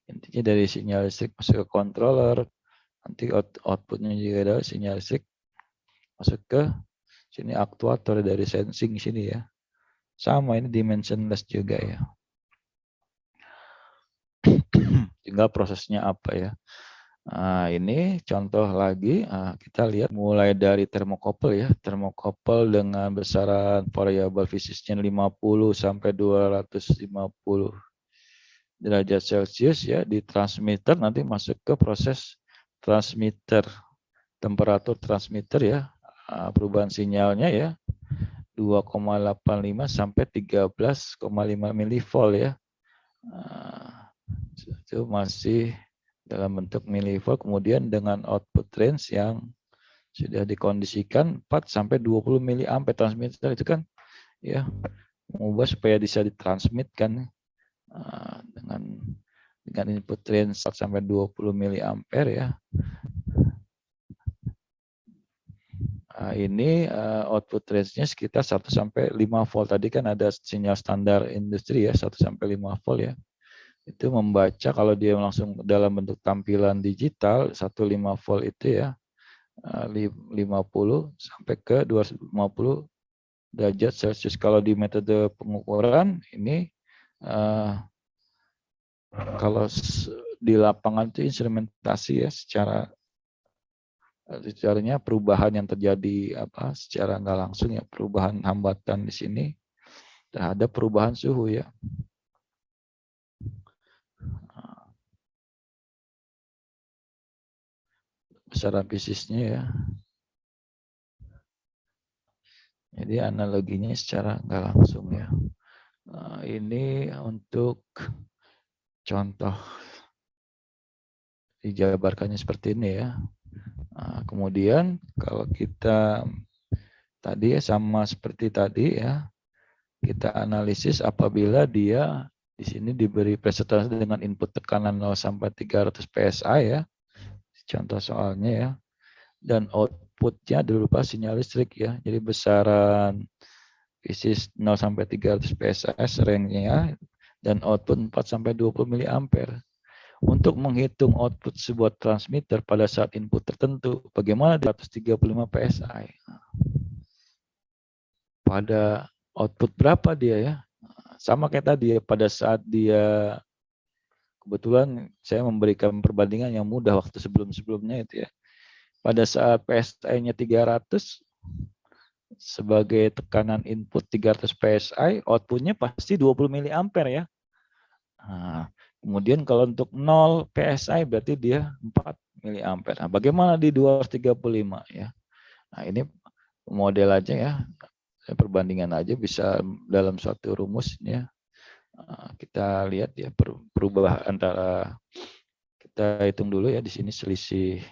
Intinya dari sinyal listrik masuk ke controller, nanti outputnya juga ada sinyal listrik masuk ke sini aktuator dari sensing sini ya. Sama ini dimensionless juga ya. Tinggal prosesnya apa ya. Nah, ini contoh lagi, kita lihat mulai dari termokopel ya. Termokopel dengan besaran variabel fisiknya 50 sampai 250 derajat Celcius ya di transmitter, nanti masuk ke proses transmitter, temperatur transmitter ya. Perubahan sinyalnya ya 2,85 sampai 13,5 milivolt ya. Itu masih dalam bentuk milivolt, kemudian dengan output range yang sudah dikondisikan 4 sampai 20 miliampere transmitter itu kan ya, mengubah supaya bisa ditransmitkan dengan input range 4 sampai 20 miliampere ya. Ini output range-nya sekitar 1 sampai 5 volt. Tadi kan ada sinyal standar industri ya 1 sampai 5 volt ya. Itu membaca kalau dia langsung dalam bentuk tampilan digital 1,5 volt itu ya 50 sampai ke 250 derajat Celcius. Kalau di metode pengukuran ini kalau di lapangan itu instrumentasi ya secaranya perubahan yang terjadi secara nggak langsung ya, perubahan hambatan di sini terhadap perubahan suhu ya. Besaran fisiknya ya. Jadi analoginya secara nggak langsung ya. Ini untuk contoh dijabarkannya seperti ini ya. Kemudian kalau kita tadi ya sama seperti tadi ya, kita analisis apabila dia di sini diberi presentasi dengan input tekanan 0 sampai 300 PSI ya. Contoh soalnya ya. Dan outputnya berupa sinyal listrik ya. Jadi besaran fisik 0 sampai 300 PSI range-nya dan output 4 sampai 20 miliampere. Untuk menghitung output sebuah transmitter pada saat input tertentu, bagaimana di 135 PSI? Pada output berapa dia ya? Sama kayak tadi ya, pada saat dia, kebetulan saya memberikan perbandingan yang mudah waktu sebelum-sebelumnya itu ya. Pada saat PSI-nya 300, sebagai tekanan input 300 PSI, outputnya pasti 20 miliampere ya. Nah, kemudian kalau untuk 0 PSI berarti dia 4 miliampere. Nah, bagaimana di 235 ya? Nah, ini model aja ya. Perbandingan aja bisa dalam suatu rumus ya. Kita lihat ya perubahan antara, kita hitung dulu ya di sini selisih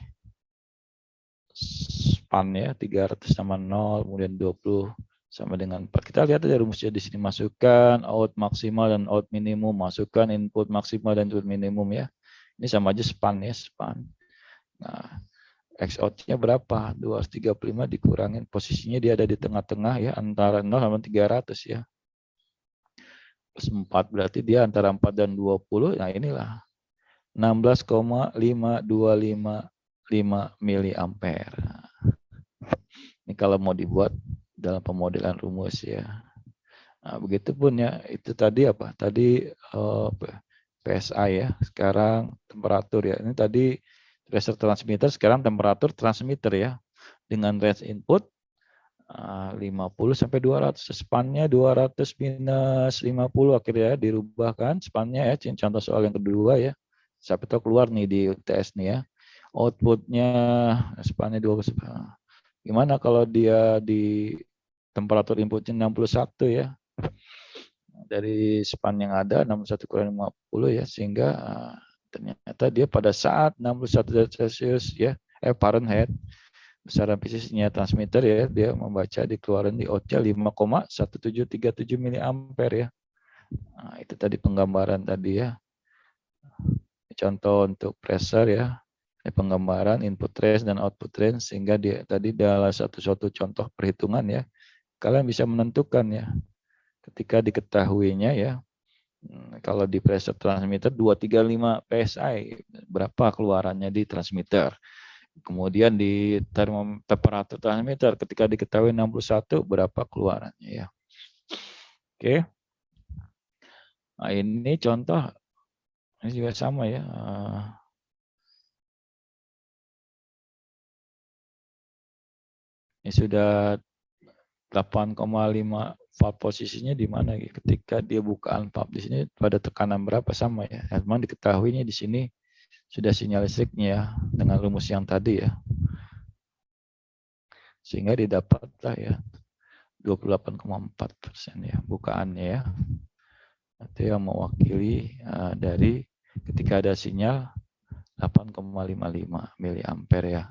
span ya 300 sama 0, kemudian 20 sama dengan 4. Kita lihat aja rumusnya di sini, masukkan out maksimal dan out minimum, masukkan input maksimal dan input minimum ya. Ini sama aja span ya, span. Nah, X out-nya berapa? 235 dikurangin, posisinya dia ada di tengah-tengah ya, antara 0 sama 300 ya. Plus 4 berarti dia antara 4 dan 20. Nah, inilah 16,5255 miliampere. Ini kalau mau dibuat dalam pemodelan rumus ya. Nah, begitupun ya, itu tadi apa? Tadi PSI ya, sekarang temperatur ya. Ini tadi pressure transmitter, sekarang temperatur transmitter ya. Dengan range input 50 sampai 200, spannya 200 minus 50 akhirnya dirubahkan spannya ya. Contoh soal yang kedua ya. Sampai tahu keluar nih di UTS nih ya. Outputnya spannya 20. Gimana kalau dia di temperatur inputnya 61 ya. Dari span yang ada 61 kurang 50 ya, sehingga ternyata dia pada saat 61 derajat Celcius ya, Fahrenheit, besaran fisiknya transmitter ya, dia membaca dikeluarin di outnya 5,1737 miliampere ya. Nah, itu tadi penggambaran tadi ya. Contoh untuk pressure ya, penggambaran input range dan output range, sehingga dia tadi dalam satu contoh perhitungan ya, kalian bisa menentukan ya, ketika diketahuinya ya, kalau di pressure transmitter 235 PSI, berapa keluarannya di transmitter. Kemudian di temperatur transmitter ketika diketahui 61, berapa keluarannya ya. Oke. Nah, ini contoh, ini juga sama ya. Ini sudah 8,5 valve posisinya di mana ya? Ketika dia bukaan valve di sini pada tekanan berapa sama ya? Memang diketahuinya di sini sudah sinyal listriknya ya dengan rumus yang tadi ya. Sehingga didapatlah ya 28,4% ya bukaannya ya. Itu yang mewakili dari ketika ada sinyal 8,55 miliampere ya.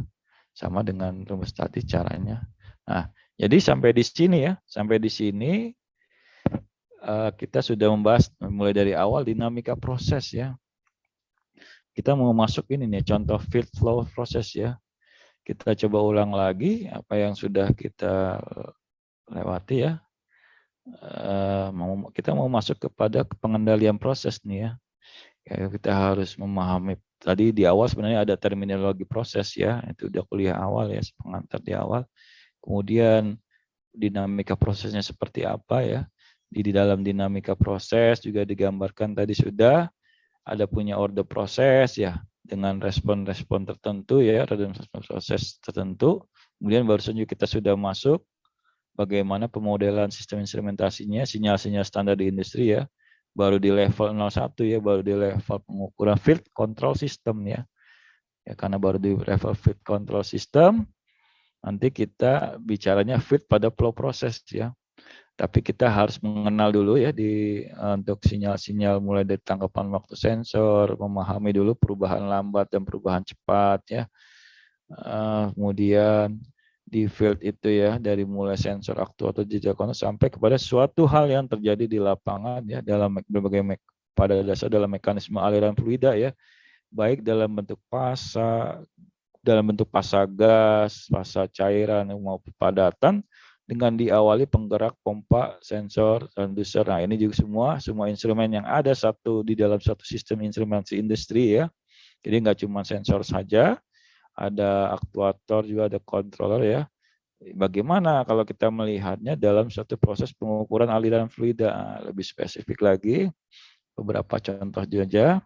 Sama dengan rumus tadi caranya. Nah, jadi sampai di sini ya, sampai di sini kita sudah membahas mulai dari awal dinamika proses ya. Kita mau masuk ini nih contoh field flow proses ya. Kita coba ulang lagi apa yang sudah kita lewati ya. Kita mau masuk kepada pengendalian proses nih ya. Kita harus memahami tadi di awal sebenarnya ada terminologi proses ya, itu udah kuliah awal ya, pengantar di awal. Kemudian dinamika prosesnya seperti apa ya. Di dalam dinamika proses juga digambarkan tadi sudah ada punya order proses ya dengan respon-respon tertentu ya, respon proses tertentu. Kemudian baru saja kita sudah masuk bagaimana pemodelan sistem instrumentasinya, sinyal-sinyal standar di industri ya. Baru di level 01 ya, baru di level pengukuran field control system ya. Ya karena baru di level field control system, nanti kita bicaranya field pada flow proses ya. Tapi kita harus mengenal dulu ya untuk sinyal-sinyal mulai dari tangkapan waktu sensor, memahami dulu perubahan lambat dan perubahan cepat ya. Kemudian di field itu ya dari mulai sensor aktuator jejak kontak sampai kepada suatu hal yang terjadi di lapangan ya dalam berbagai pada dasar dalam mekanisme aliran fluida ya, baik dalam bentuk fasa gas, fasa cairan maupun padatan dengan diawali penggerak pompa, sensor, transducer. Nah, ini juga semua instrumen yang ada di dalam satu sistem instrumentasi industri ya. Jadi nggak cuma sensor saja, ada aktuator juga, ada controller ya. Bagaimana kalau kita melihatnya dalam suatu proses pengukuran aliran fluida? Lebih spesifik lagi, beberapa contoh saja.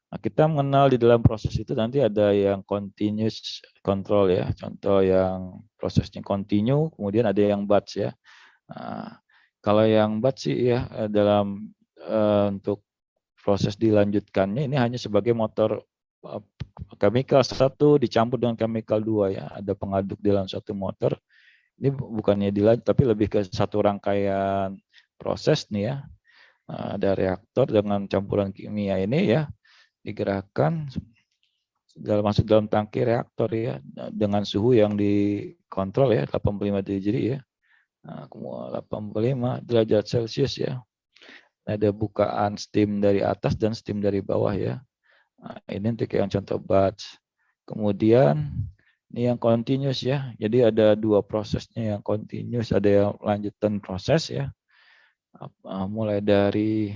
Nah, kita mengenal di dalam proses itu nanti ada yang continuous control ya, contoh yang prosesnya continue, kemudian ada yang batch ya. Nah, kalau yang batch sih ya dalam untuk proses dilanjutkannya ini hanya sebagai motor chemical 1 dicampur dengan chemical 2 ya, ada pengaduk di dalam satu motor. Ini bukannya dilanjut tapi lebih ke satu rangkaian proses nih ya. Ada reaktor dengan campuran kimia ini ya digerakkan masuk dalam tangki reaktor ya dengan suhu yang dikontrol ya 85 derajat ya. 85 derajat Celcius ya. Ada bukaan steam dari atas dan steam dari bawah ya. Nah, ini untuk yang contoh batch. Kemudian ini yang continuous ya. Jadi ada dua prosesnya yang continuous, ada yang lanjutan proses ya. Mulai dari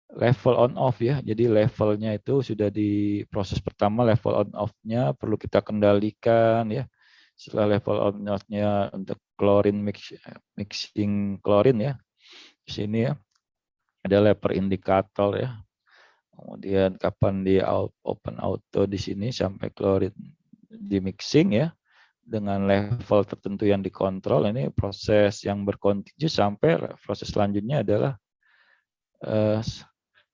level on off ya. Jadi levelnya itu sudah di proses pertama level on off-nya perlu kita kendalikan ya. Setelah level on off-nya untuk chlorine mixing chlorine ya. Di sini ya. Ada level indikator ya. Kemudian kapan di open auto di sini sampai chlorine di mixing ya dengan level tertentu yang dikontrol. Ini proses yang berkontinu sampai proses selanjutnya adalah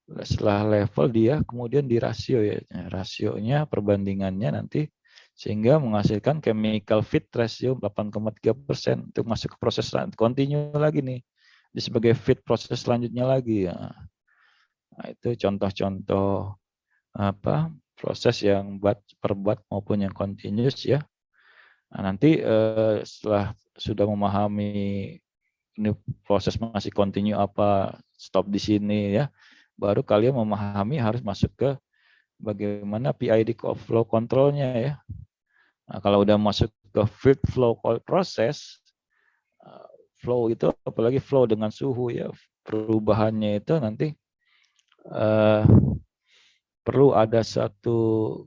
setelah level dia kemudian di rasio ya. Rasionya perbandingannya nanti sehingga menghasilkan chemical fit ratio 8,3% untuk masuk ke proses kontinu lagi nih. Di sebagai fit proses selanjutnya lagi ya. Nah, itu contoh-contoh proses yang per batch maupun yang continuous ya. Nah, nanti setelah sudah memahami ini proses masih continue apa stop di sini ya, baru kalian memahami harus masuk ke bagaimana PID flow controlnya ya. Nah, kalau udah masuk ke field flow proses, flow itu apalagi flow dengan suhu ya, perubahannya itu nanti perlu ada satu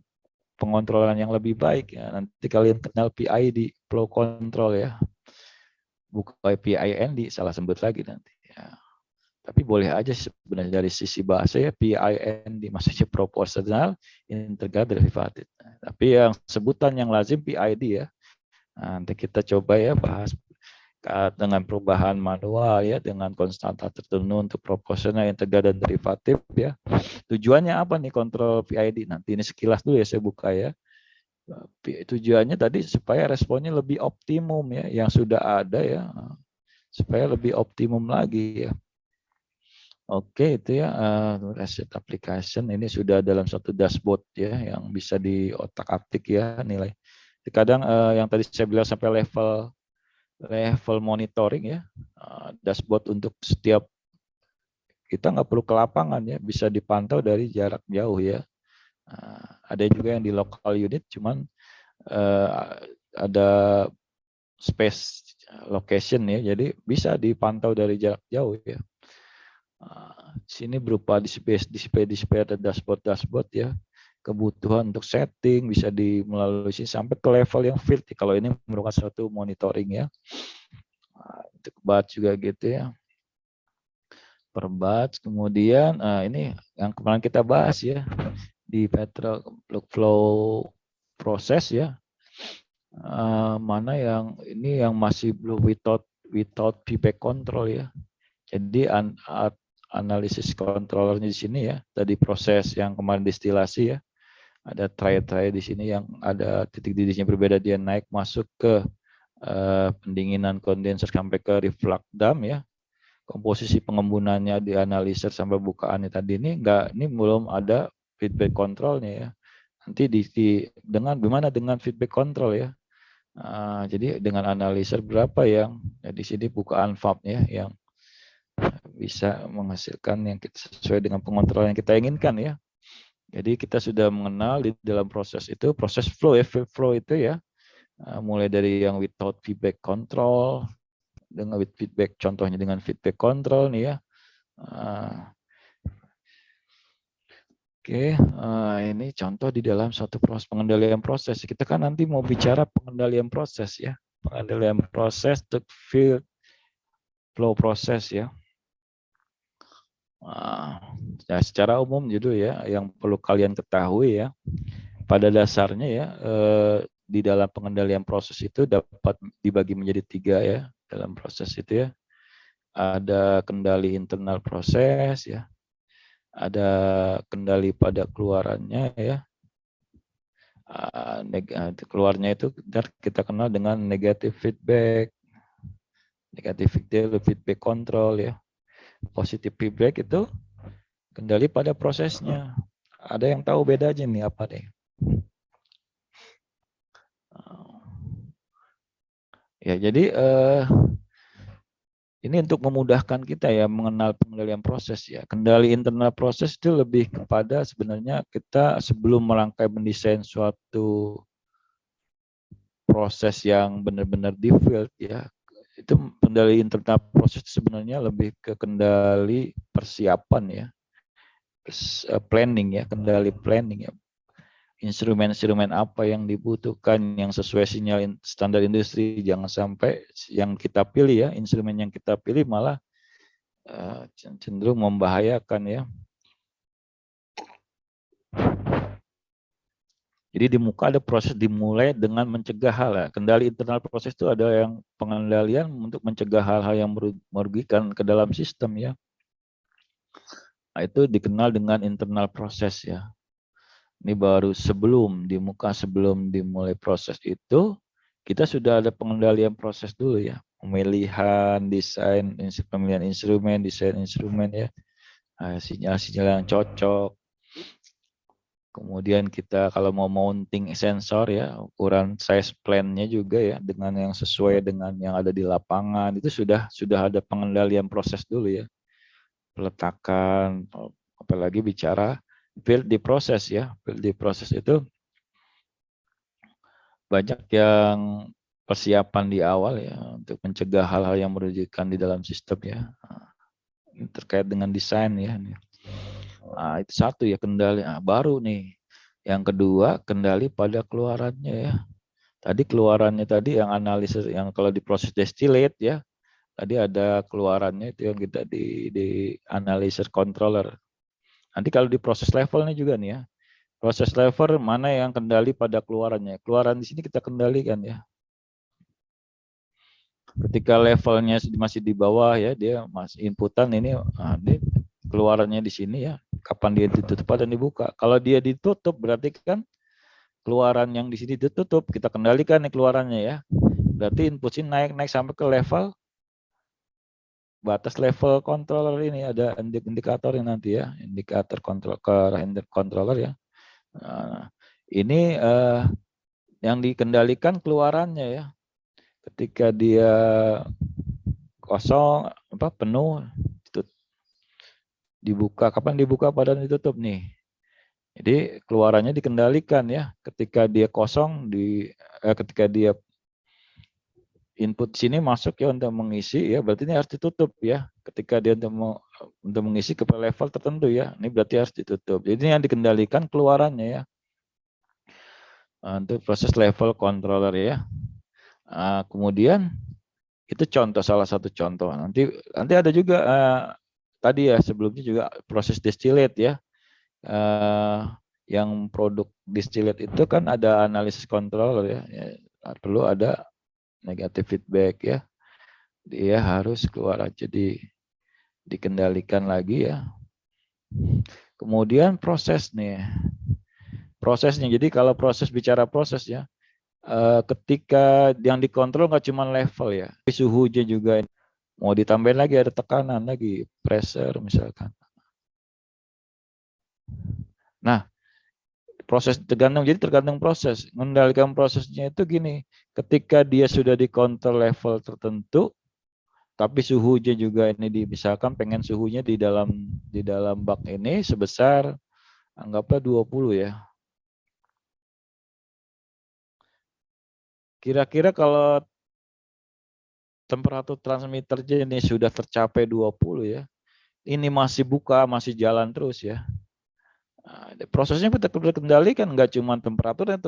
pengontrolan yang lebih baik ya. Nanti kalian kenal PID flow control ya, bukan PIND salah sebut lagi nanti ya. Tapi boleh aja sebenarnya dari sisi bahasa ya PIND maksudnya proportional integer derivative. Tapi yang sebutan yang lazim PID ya. Nah, nanti kita coba ya bahas dengan perubahan manual ya, dengan konstanta tertentu untuk proporsional, integral, dan derivatif ya. Tujuannya apa nih kontrol PID? Nanti ini sekilas dulu ya saya buka ya. Tujuannya tadi supaya responnya lebih optimum ya, yang sudah ada ya, supaya lebih optimum lagi ya. Oke, itu ya asset application ini sudah dalam satu dashboard ya yang bisa diotak-atik ya nilai. Kadang yang tadi saya bilang sampai level monitoring ya, dashboard untuk setiap kita nggak perlu ke lapangan ya, bisa dipantau dari jarak jauh ya. Ada juga yang di local unit, cuman ada space location ya, jadi bisa dipantau dari jarak jauh ya. Sini berupa display ada dashboard ya, kebutuhan untuk setting bisa melalui sini sampai ke level yang field. Kalau ini merupakan suatu monitoring ya, untuk batch juga gitu ya, per batch. Kemudian ini yang kemarin kita bahas ya di Petrol flow proses ya, mana yang ini yang masih belum without feedback control ya. Jadi analisis controllernya di sini ya, tadi proses yang kemarin distilasi ya, ada tray di sini yang ada titik didihnya berbeda, dia naik masuk ke pendinginan kondenser sampai ke reflux dam ya. Komposisi pengembunannya dianalisis sampai bukaannya tadi ini belum ada feedback controlnya ya. Nanti gimana dengan feedback control ya. Jadi dengan analisis berapa yang di sini bukaan valve-nya yang bisa menghasilkan yang sesuai dengan pengontrol yang kita inginkan ya. Jadi kita sudah mengenal di dalam proses itu, proses flow ya, flow itu ya, mulai dari yang without feedback control, dengan with feedback, contohnya dengan feedback control nih ya. Oke, ini contoh di dalam suatu proses pengendalian proses. Kita kan nanti mau bicara pengendalian proses ya, pengendalian proses untuk field flow proses ya. Ya, secara umum judul ya, yang perlu kalian ketahui ya, pada dasarnya ya, di dalam pengendalian proses itu dapat dibagi menjadi 3 ya, dalam proses itu ya. Ada kendali internal proses ya, ada kendali pada keluarannya ya. Keluarnya itu kita kenal dengan negative feedback control ya. Positive feedback itu kendali pada prosesnya. Ada yang tahu bedanya nih apa deh? Ya, jadi ini untuk memudahkan kita ya mengenal pengendalian proses ya. Kendali internal proses itu lebih kepada sebenarnya kita sebelum merangkai mendesain suatu proses yang benar-benar di field ya. Itu kendali internal proses sebenarnya lebih ke kendali persiapan ya. Planning ya, kendali planning ya. Instrumen-instrumen apa yang dibutuhkan yang sesuai sinyal standar industri, jangan sampai yang kita pilih ya, instrumen yang kita pilih malah cenderung membahayakan ya. Jadi di muka ada proses dimulai dengan mencegah hal ya. Kendali internal proses itu ada yang pengendalian untuk mencegah hal-hal yang merugikan ke dalam sistem ya. Nah, itu dikenal dengan internal proses ya. Ini baru sebelum dimulai proses itu, kita sudah ada pengendalian proses dulu ya. Pemilihan, desain, pemilihan instrumen, desain instrumen ya. Sinyal-sinyal yang cocok. Kemudian kita kalau mau mounting sensor ya, ukuran size plan-nya juga ya, dengan yang sesuai dengan yang ada di lapangan, itu sudah ada pengendalian proses dulu ya. Peletakan, apalagi bicara build di proses ya. Build di proses itu banyak yang persiapan di awal ya untuk mencegah hal-hal yang merugikan di dalam sistem ya. Terkait dengan desain ya. Nah, itu satu ya kendali. Nah, baru nih. Yang kedua kendali pada keluarannya ya. Tadi keluarannya tadi yang analisis yang kalau di proses distillate ya. Tadi ada keluarannya itu yang kita di analisis controller. Nanti kalau di proses levelnya juga nih ya, Proses lever mana yang kendali pada keluarannya? Keluaran di sini kita kendalikan ya. Ketika levelnya masih di bawah ya, dia masih inputan ini, ini keluarannya di sini ya. Kapan dia ditutup dan dibuka? Kalau dia ditutup berarti kan keluaran yang di sini ditutup, kita kendalikan nih keluarannya ya. Berarti input sini naik sampai ke level batas level controller ini, ada indikator yang nanti ya, indikator controller ya. Nah, ini yang dikendalikan keluarannya ya. Ketika dia kosong penuh itu dibuka, kapan dibuka dan ditutup nih. Jadi keluarannya dikendalikan ya. Ketika dia kosong ketika dia input sini masuk ya untuk mengisi ya, berarti ini harus ditutup ya. Ketika dia untuk mengisi ke level tertentu ya, ini berarti harus ditutup. Jadi ini yang dikendalikan keluarannya ya. Untuk proses level controller ya. Kemudian itu salah satu contoh. Nanti ada juga tadi ya sebelumnya juga proses distillate ya. Yang produk distillate itu kan ada analisis controller ya. Perlu ada negatif feedback ya, dia harus keluar aja dikendalikan lagi ya. Kemudian prosesnya, jadi kalau bicara proses ya, ketika yang dikontrol nggak cuma level ya, suhunya juga mau ditambahin lagi, ada tekanan lagi, pressure misalkan. Nah, proses tergantung proses. Mengendalikan prosesnya itu gini, ketika dia sudah dikontrol level tertentu, tapi suhunya juga ini misalkan pengen suhunya di dalam bak ini sebesar anggaplah 20 ya. Kira-kira kalau temperatur transmitternya ini sudah tercapai 20 ya, ini masih buka, masih jalan terus ya. Nah, prosesnya kita kendalikan, nggak cuma temperatur yang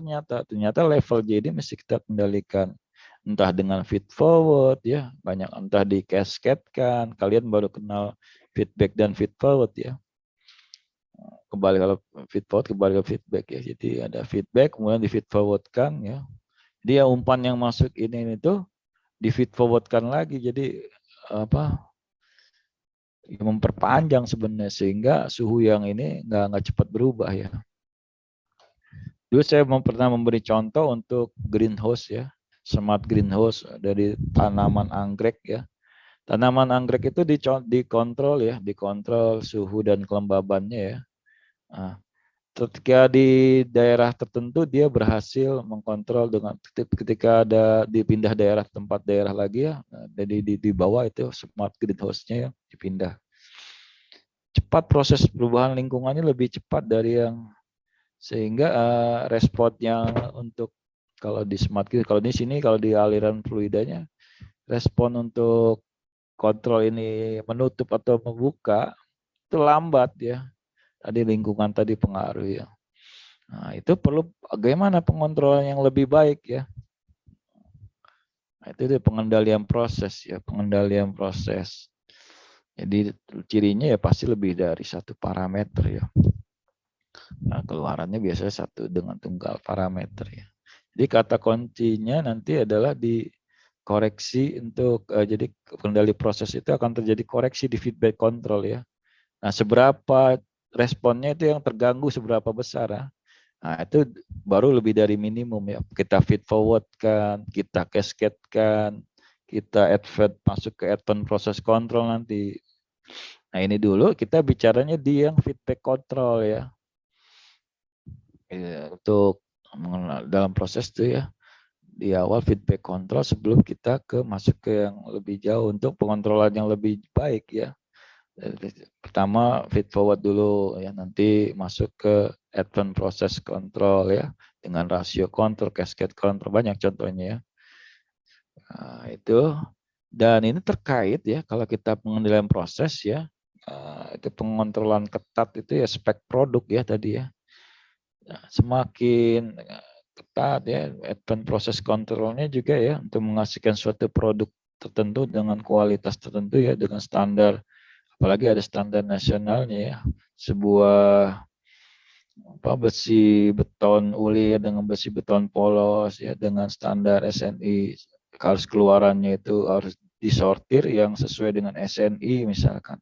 ternyata level J ini mesti kita kendalikan. Entah dengan feed forward ya, banyak entah di cascade kan, kalian baru kenal feedback dan feed forward ya. Kembali kalau feed forward kembali ke feedback ya. Jadi ada feedback kemudian di feed forward kan ya. Dia umpan yang masuk ini tuh di feed forward kan lagi, jadi memperpanjang sebenarnya sehingga suhu yang ini nggak cepat berubah ya. Dulu saya pernah memberi contoh untuk greenhouse ya, smart greenhouse dari tanaman anggrek ya. Tanaman anggrek itu dikontrol ya, dikontrol suhu dan kelembabannya ya. Nah, ketika di daerah tertentu dia berhasil mengkontrol dengan ketika ada dipindah tempat daerah lagi ya, jadi di bawah itu smart greenhouse-nya ya dipindah. Cepat proses perubahan lingkungannya lebih cepat dari yang sehingga responnya untuk kalau di smart grid, kalau di sini kalau di aliran fluidanya respon untuk kontrol ini menutup atau membuka itu lambat ya. Tadi lingkungan tadi pengaruh ya. Nah, itu perlu bagaimana pengontrolan yang lebih baik ya. Nah, itu dia pengendalian proses ya, pengendalian proses. Jadi cirinya ya pasti lebih dari satu parameter ya. Nah, keluarannya biasanya satu dengan tunggal parameter ya. Jadi kata kuncinya nanti adalah di koreksi untuk jadi kendali proses itu akan terjadi koreksi di feedback control ya. Nah, seberapa responnya itu yang terganggu seberapa besar ya. Nah, itu baru lebih dari minimum ya. Kita feed forward kan, kita cascade kan, kita advert masuk ke advance proses control nanti. Nah, ini dulu kita bicaranya di yang feedback control ya. Untuk dalam proses itu ya, di awal feedback control sebelum kita masuk ke yang lebih jauh untuk pengontrolan yang lebih baik ya. Pertama feed forward dulu ya, nanti masuk ke advance process control ya, dengan rasio control, cascade control, banyak contohnya ya. Nah, itu dan ini terkait ya kalau kita pengendalian proses ya, itu pengontrolan ketat itu ya spek produk ya tadi ya. Nah, semakin ketat ya advance proses controlnya juga ya untuk menghasilkan suatu produk tertentu dengan kualitas tertentu ya, dengan standar, apalagi ada standar nasionalnya ya. Sebuah besi beton ulir dengan besi beton polos ya dengan standar SNI. Harus keluarannya itu harus disortir yang sesuai dengan SNI misalkan.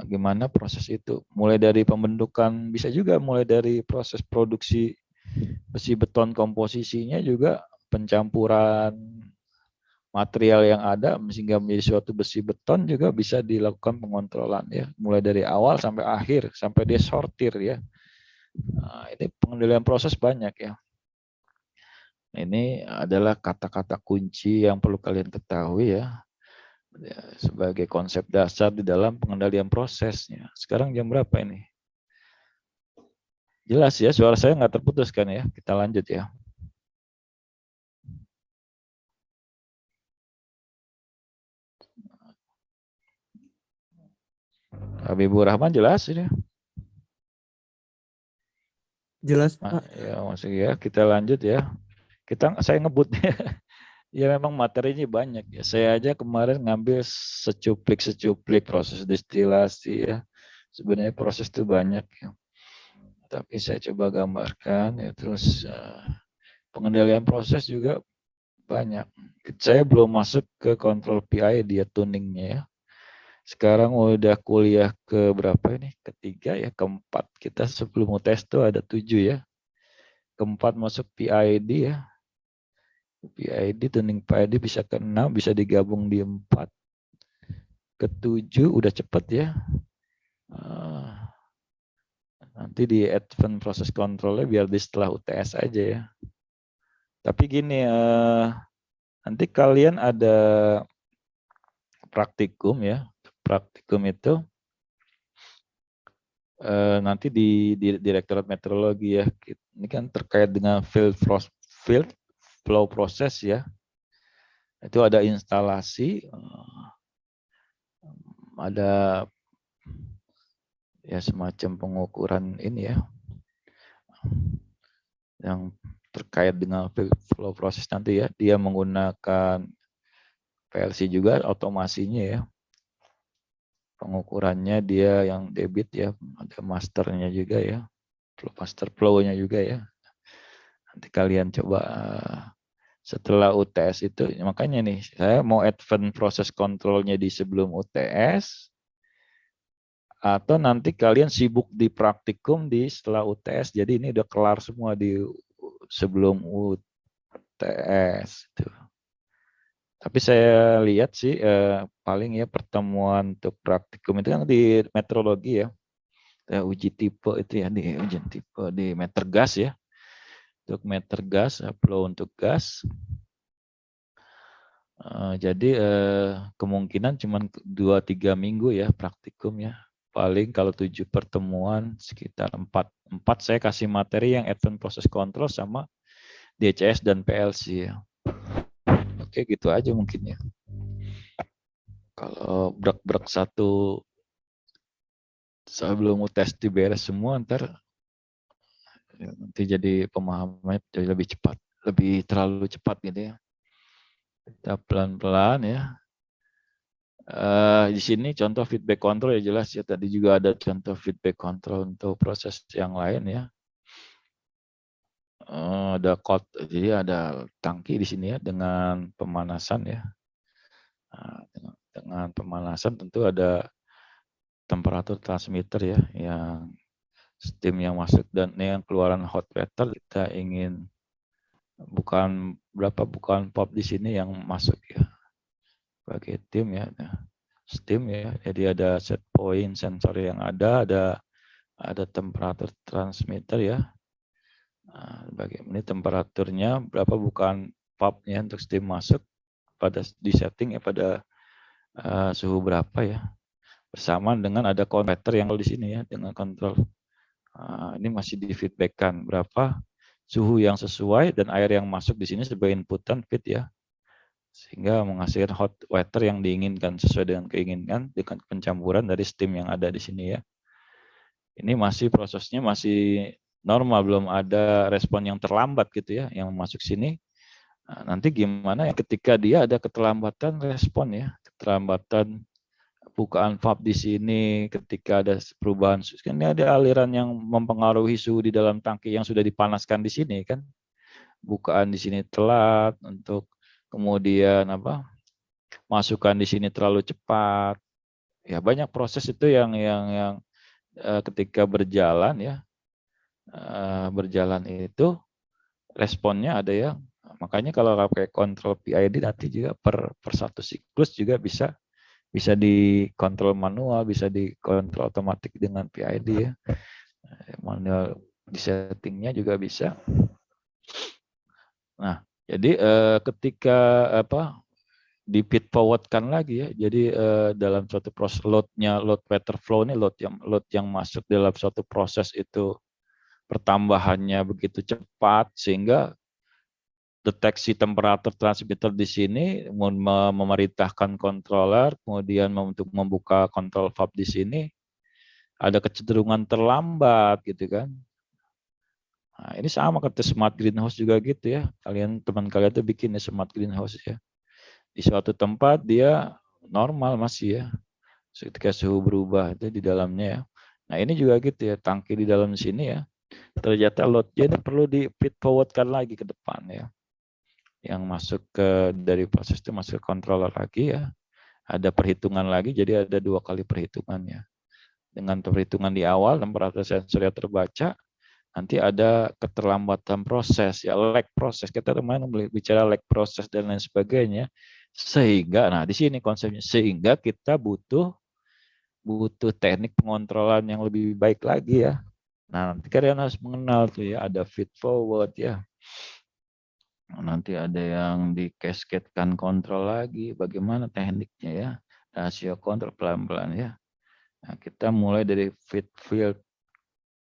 Gimana proses itu? Mulai dari pembentukan, bisa juga mulai dari proses produksi besi beton komposisinya juga pencampuran material yang ada sehingga menjadi suatu besi beton juga bisa dilakukan pengontrolan ya, mulai dari awal sampai akhir sampai dia sortir ya. Ini pengendalian proses banyak ya. Ini adalah kata-kata kunci yang perlu kalian ketahui ya, sebagai konsep dasar di dalam pengendalian prosesnya. Sekarang jam berapa ini? Jelas ya, suara saya nggak terputus kan ya? Kita lanjut ya. Habibur Rahman jelas ini? Jelas, Pak. Ya, maksudnya kita lanjut ya. Saya ngebut ya memang materinya banyak ya. Saya aja kemarin ngambil secuplik proses destilasi ya. Sebenarnya proses itu banyak ya. Tapi saya coba gambarkan ya, terus pengendalian proses juga banyak. Saya belum masuk ke kontrol PI dia tuningnya ya. Sekarang udah kuliah ke berapa ini? Ketiga ya, keempat. Kita sebelum UTS tuh ada 7 ya. Keempat masuk PID ya. PID, tuning PID bisa ke 6, bisa digabung di 4. Ke 7 udah cepet ya. Nanti di advance process control-nya biar di setelah UTS aja ya. Tapi gini, nanti kalian ada praktikum ya. Praktikum itu nanti di Direktorat Meteorologi ya. Ini kan terkait dengan field flow process ya. Itu ada instalasi, ada ya semacam pengukuran ini ya, yang terkait dengan flow process nanti ya. Dia menggunakan PLC juga, otomasinya ya. Pengukurannya dia yang debit ya, ada masternya juga ya, master flow-nya juga ya. Nanti kalian coba setelah UTS itu, makanya nih saya mau advance proses control-nya di sebelum UTS, atau nanti kalian sibuk di praktikum di setelah UTS. Jadi ini udah kelar semua di sebelum UTS. Tapi saya lihat sih paling ya pertemuan untuk praktikum itu kan di meteorologi ya. Uji tipe itu ya, di uji tipe di meter gas ya. Untuk meter gas, flow untuk gas. Jadi kemungkinan cuma 2-3 minggu ya praktikum ya. Paling kalau 7 pertemuan sekitar 4 saya kasih materi yang advance process control sama DCS dan PLC ya. Oke, gitu aja mungkin ya. Kalau brek-brek satu sebelum UTS diberes semua, ntar nanti jadi pemahamannya jadi lebih cepat, lebih terlalu cepat gitu ya. Kita pelan-pelan ya. Di sini contoh feedback control ya jelas ya. Tadi juga ada contoh feedback control untuk proses yang lain ya. Ada jadi ada tangki di sini ya dengan pemanasan ya. Dengan pemanasan tentu ada temperatur transmitter ya, yang steam yang masuk dan yang keluaran hot water kita ingin bukan pop di sini yang masuk ya. Sebagai tim ya, steam ya. Jadi ada set point sensor yang ada temperatur transmitter ya. Bagaimana temperaturnya berapa, bukan popnya untuk steam masuk pada di setting ya pada suhu berapa ya. Bersamaan dengan ada konverter yang di sini ya dengan kontrol. Ini masih di feedbackkan berapa suhu yang sesuai dan air yang masuk di sini sebagai inputan feed ya. Sehingga menghasilkan hot water yang diinginkan sesuai dengan keinginan dengan pencampuran dari steam yang ada di sini ya. Ini masih prosesnya masih normal, belum ada respon yang terlambat gitu ya yang masuk sini. Nanti gimana ya ketika dia ada keterlambatan respon ya, keterlambatan bukaan valve di sini ketika ada perubahan, kan ini ada aliran yang mempengaruhi suhu di dalam tangki yang sudah dipanaskan di sini kan. Bukaan di sini telat untuk kemudian masukan di sini terlalu cepat. Ya banyak proses itu yang ketika berjalan ya, berjalan itu responnya ada yang, makanya kalau pakai kontrol PID nanti juga per satu siklus juga bisa dikontrol manual, bisa dikontrol otomatis dengan PID ya. Manual di settingnya juga bisa. Nah, jadi ketika di feed forwardkan lagi ya, jadi dalam suatu proses load water flow ini load yang masuk dalam suatu proses itu pertambahannya begitu cepat sehingga deteksi temperatur transmitter di sini memerintahkan controller, kemudian untuk membuka kontrol valve di sini ada kecenderungan terlambat gitu kan. Nah, ini sama kata smart greenhouse juga gitu ya. Teman kalian tuh bikin smart greenhouse ya. Di suatu tempat dia normal masih ya. Ketika suhu berubah itu di dalamnya ya. Nah, ini juga gitu ya, tangki di dalam sini ya. Ternyata loadnya ini perlu di feed forwardkan lagi ke depan ya. Yang masuk dari proses itu masuk ke controller lagi ya. Ada perhitungan lagi, jadi ada 2 kali perhitungannya. Dengan perhitungan di awal, temperatur sensor yang terbaca, nanti ada keterlambatan proses, ya lag proses. Kita kemarin bicara lag proses dan lain sebagainya. Sehingga, nah di sini konsepnya, sehingga kita butuh teknik pengontrolan yang lebih baik lagi ya. Nah nanti kalian harus mengenal tuh ya, ada feed forward ya. Nanti ada yang di cascade-kan kontrol lagi, bagaimana tekniknya ya, rasio kontrol pelan-pelan ya. Nah, kita mulai dari feed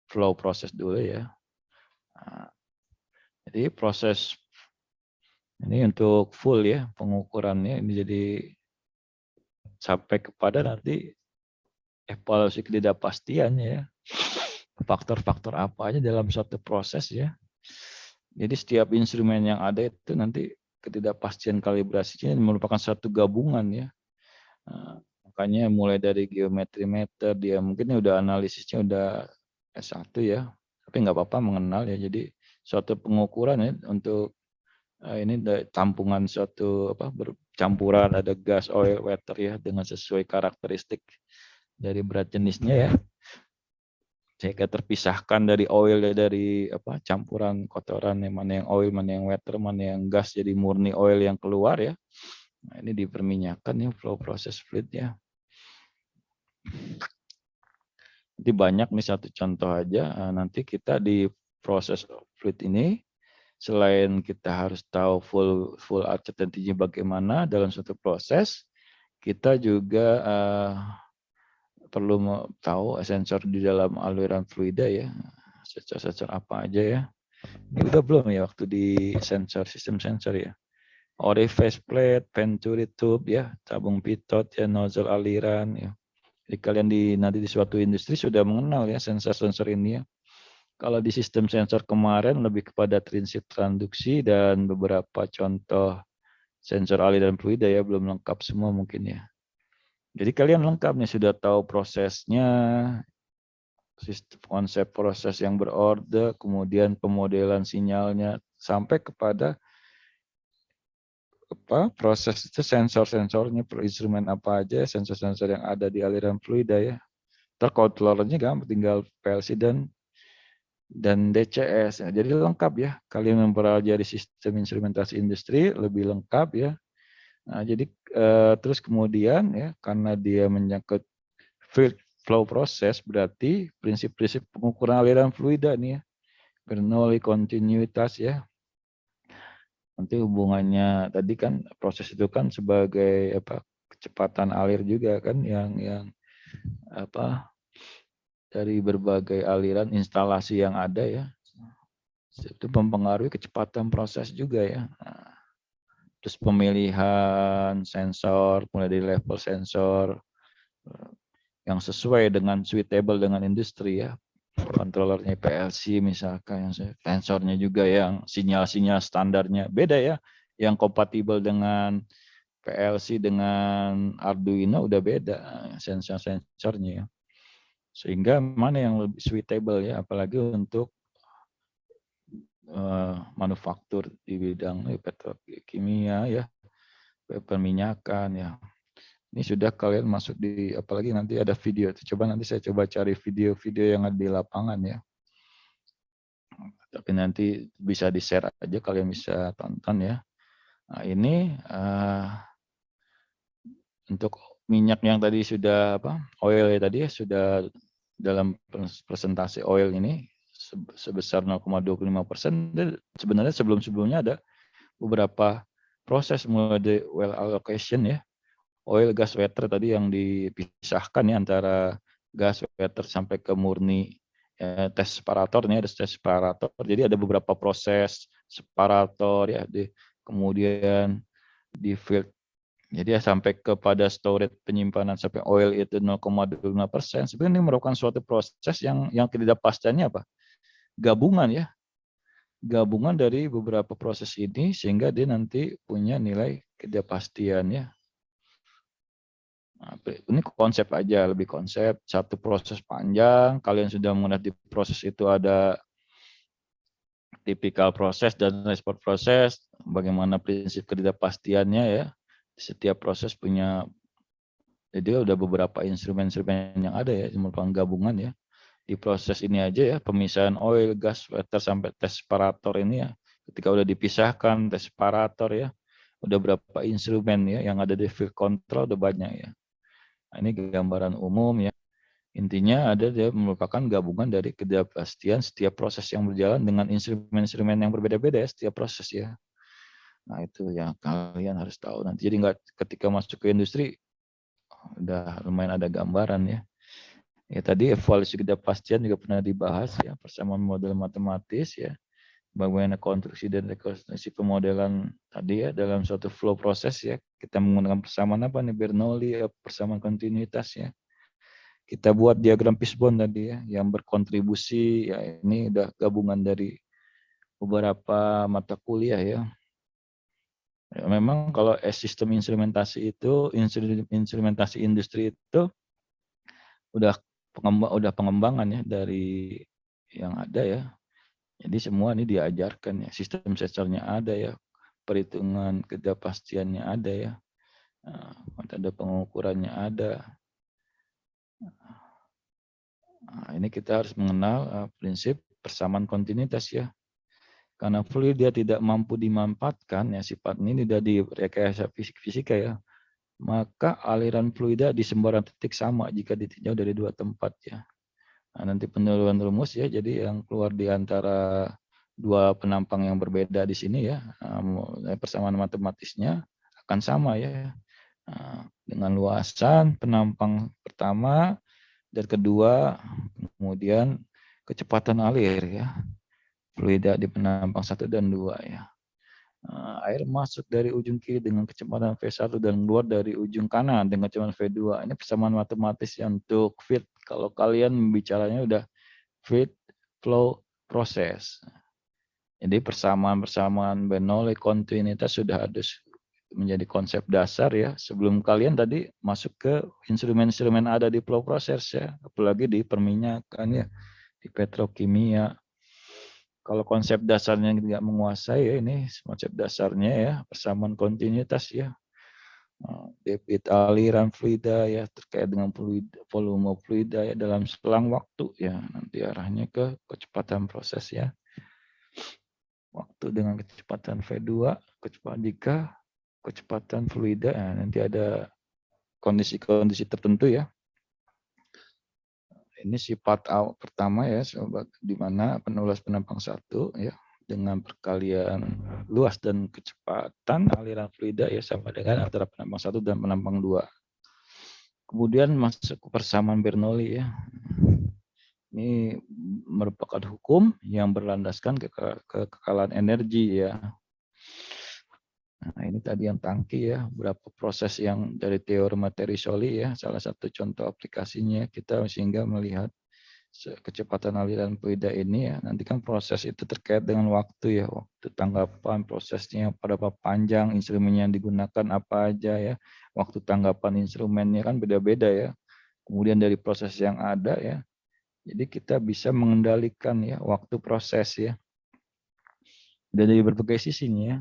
flow proses dulu ya. Nah, jadi proses ini untuk full ya pengukurannya, ini jadi sampai kepada nanti evaluasi ketidakpastiannya ya. Faktor-faktor apa aja dalam suatu proses ya. Jadi setiap instrumen yang ada itu nanti ketidakpastian kalibrasinya merupakan satu gabungan ya. Nah, makanya mulai dari geometri meter, dia mungkin udah analisisnya udah S1 ya, tapi nggak apa-apa mengenal ya. Jadi suatu pengukuran ya untuk ini tampungan suatu bercampuran ada gas, oil, water ya dengan sesuai karakteristik dari berat jenisnya ya. Sehingga terpisahkan dari oil dari campuran kotoran yang mana yang oil, mana yang water, mana yang gas, jadi murni oil yang keluar ya. Nah, ini diperminyakan ya flow proses fluid ya. Nanti banyak nih satu contoh aja. Nanti kita di proses fluid ini selain kita harus tahu full uncertainty bagaimana dalam suatu proses, kita juga perlu tahu sensor di dalam aliran fluida ya, sensor apa aja ya. Ini udah belum ya waktu di sistem sensor ya. Orifice plate, venturi tube ya, tabung pitot ya, nozzle aliran ya. Jadi kalian nanti di suatu industri sudah mengenal ya sensor-sensor ini ya. Kalau di sistem sensor kemarin lebih kepada prinsip transduksi dan beberapa contoh sensor aliran fluida ya, belum lengkap semua mungkin ya. Jadi kalian lengkap nih, sudah tahu prosesnya, sistem konsep proses yang berorde, kemudian pemodelan sinyalnya, sampai kepada proses itu sensor-sensornya, instrumen apa aja, sensor-sensor yang ada di aliran fluida ya. Terkontrollernya gampang, tinggal PLC dan DCS. Ya. Jadi lengkap ya, kalian mempelajari sistem instrumentasi industri lebih lengkap ya. Nah, jadi terus kemudian ya, karena dia menyangkut field flow proses, berarti prinsip-prinsip pengukuran aliran fluida nih ya, Bernoulli kontinuitas ya. Nanti hubungannya tadi kan proses itu kan sebagai kecepatan alir juga kan yang dari berbagai aliran instalasi yang ada ya, itu mempengaruhi kecepatan proses juga ya. Nah, terus pemilihan sensor mulai dari level sensor yang sesuai dengan suitable dengan industri ya, kontrolernya PLC misalkan, yang sensornya juga yang sinyal-sinyal standarnya beda ya, yang kompatibel dengan PLC dengan Arduino udah beda sensor-sensornya ya. Sehingga mana yang lebih suitable ya, apalagi untuk manufaktur di bidang petrokimia ya, perminyakan ya. Ini sudah kalian masuk di, apalagi nanti ada video. Coba nanti saya coba cari video-video yang ada di lapangan ya. Tapi nanti bisa di-share aja, kalian bisa tonton ya. Nah, ini untuk minyak yang tadi sudah oil ya tadi ya, sudah dalam presentasi oil ini sebesar 0,25%. Sebenarnya sebelum-sebelumnya ada beberapa proses mulai dari well allocation ya, oil gas water tadi yang dipisahkan ya antara gas water sampai ke murni tes separator nih, ada tes separator. Jadi ada beberapa proses separator ya, kemudian di field. Jadi ya sampai kepada storage penyimpanan sampai oil itu 0,25%. Sebenarnya ini merupakan suatu proses yang ketidakpastiannya apa? Gabungan ya. Gabungan dari beberapa proses ini sehingga dia nanti punya nilai ketidakpastian ya. Nah, ini konsep aja, lebih konsep. Satu proses panjang, kalian sudah mengenai di proses itu ada tipikal proses dan respon proses, bagaimana prinsip ketidakpastiannya ya. Setiap proses punya, jadi udah beberapa instrumen-instrumen yang ada ya, merupakan gabungan ya. Di proses ini aja ya, pemisahan oil, gas, water sampai tes separator ini ya. Ketika udah dipisahkan tes separator ya, udah berapa instrumen ya yang ada di field control udah banyak ya. Nah, ini gambaran umum ya. Intinya ada dia merupakan gabungan dari ketidakpastian setiap proses yang berjalan dengan instrumen-instrumen yang berbeda-beda ya setiap proses ya. Nah itu yang kalian harus tahu nanti. Jadi nggak ketika masuk ke industri udah lumayan ada gambaran ya. Ya tadi evaluasi ketidakpastian juga pernah dibahas ya, persamaan model matematis ya. Bagaimana konstruksi dan rekonstruksi pemodelan tadi ya dalam suatu flow proses ya. Kita menggunakan persamaan apa nih, Bernoulli ya, persamaan kontinuitas ya. Kita buat diagram Fishbone tadi ya yang berkontribusi ya, ini udah gabungan dari beberapa mata kuliah ya. Ya, memang kalau sistem instrumentasi itu, instrumentasi industri itu udah pengembangan ya dari yang ada ya. Jadi semua ini diajarkan ya, sistem sensornya ada ya, perhitungan ketidakpastiannya ada ya, metode pengukurannya ada. Nah, ini kita harus mengenal prinsip persamaan kontinuitas ya. Karena fluid dia tidak mampu dimanfaatkan ya, sifat ini tidak direkayasa fisika ya, maka aliran fluida di sembarang titik sama jika ditinjau dari dua tempat ya. Nah, nanti penelusuran rumus ya, jadi yang keluar di antara dua penampang yang berbeda di sini ya, persamaan matematisnya akan sama ya. Nah, dengan luasan penampang pertama dan kedua, kemudian kecepatan alir ya. Fluida di penampang 1 dan 2 ya. Air masuk dari ujung kiri dengan kecepatan V1 dan keluar dari ujung kanan dengan kecepatan V2. Ini persamaan matematis yang untuk feed. Kalau kalian bicaranya udah feed flow proses. Jadi persamaan Bernoulli kontinuitas sudah ada menjadi konsep dasar ya. Sebelum kalian tadi masuk ke instrumen-instrumen ada di flow proses ya, apalagi di perminyakan ya, di petrokimia. Kalau konsep dasarnya tidak menguasai ya, ini konsep dasarnya ya, persamaan kontinuitas ya. Debit aliran fluida ya terkait dengan volume fluida ya dalam selang waktu ya, nanti arahnya ke kecepatan proses ya. Waktu dengan kecepatan V2, kecepatan fluida ya, nanti ada kondisi-kondisi tertentu ya. Ini sifat pertama ya, di mana penulis penampang 1 ya dengan perkalian luas dan kecepatan aliran fluida ya sama dengan antara penampang 1 dan penampang 2. Kemudian masuk ke persamaan Bernoulli ya. Ini merupakan hukum yang berlandaskan kekekalan energi ya. Nah, ini tadi yang tangki ya, berapa proses yang dari teori materi Soli ya, salah satu contoh aplikasinya kita sehingga melihat kecepatan aliran fluida ini ya, nanti kan proses itu terkait dengan waktu ya, waktu tanggapan prosesnya berapa panjang, instrumen yang digunakan apa aja ya, waktu tanggapan instrumennya kan beda-beda ya. Kemudian dari proses yang ada ya, jadi kita bisa mengendalikan ya waktu proses ya. Dari berbagai sisinya ya,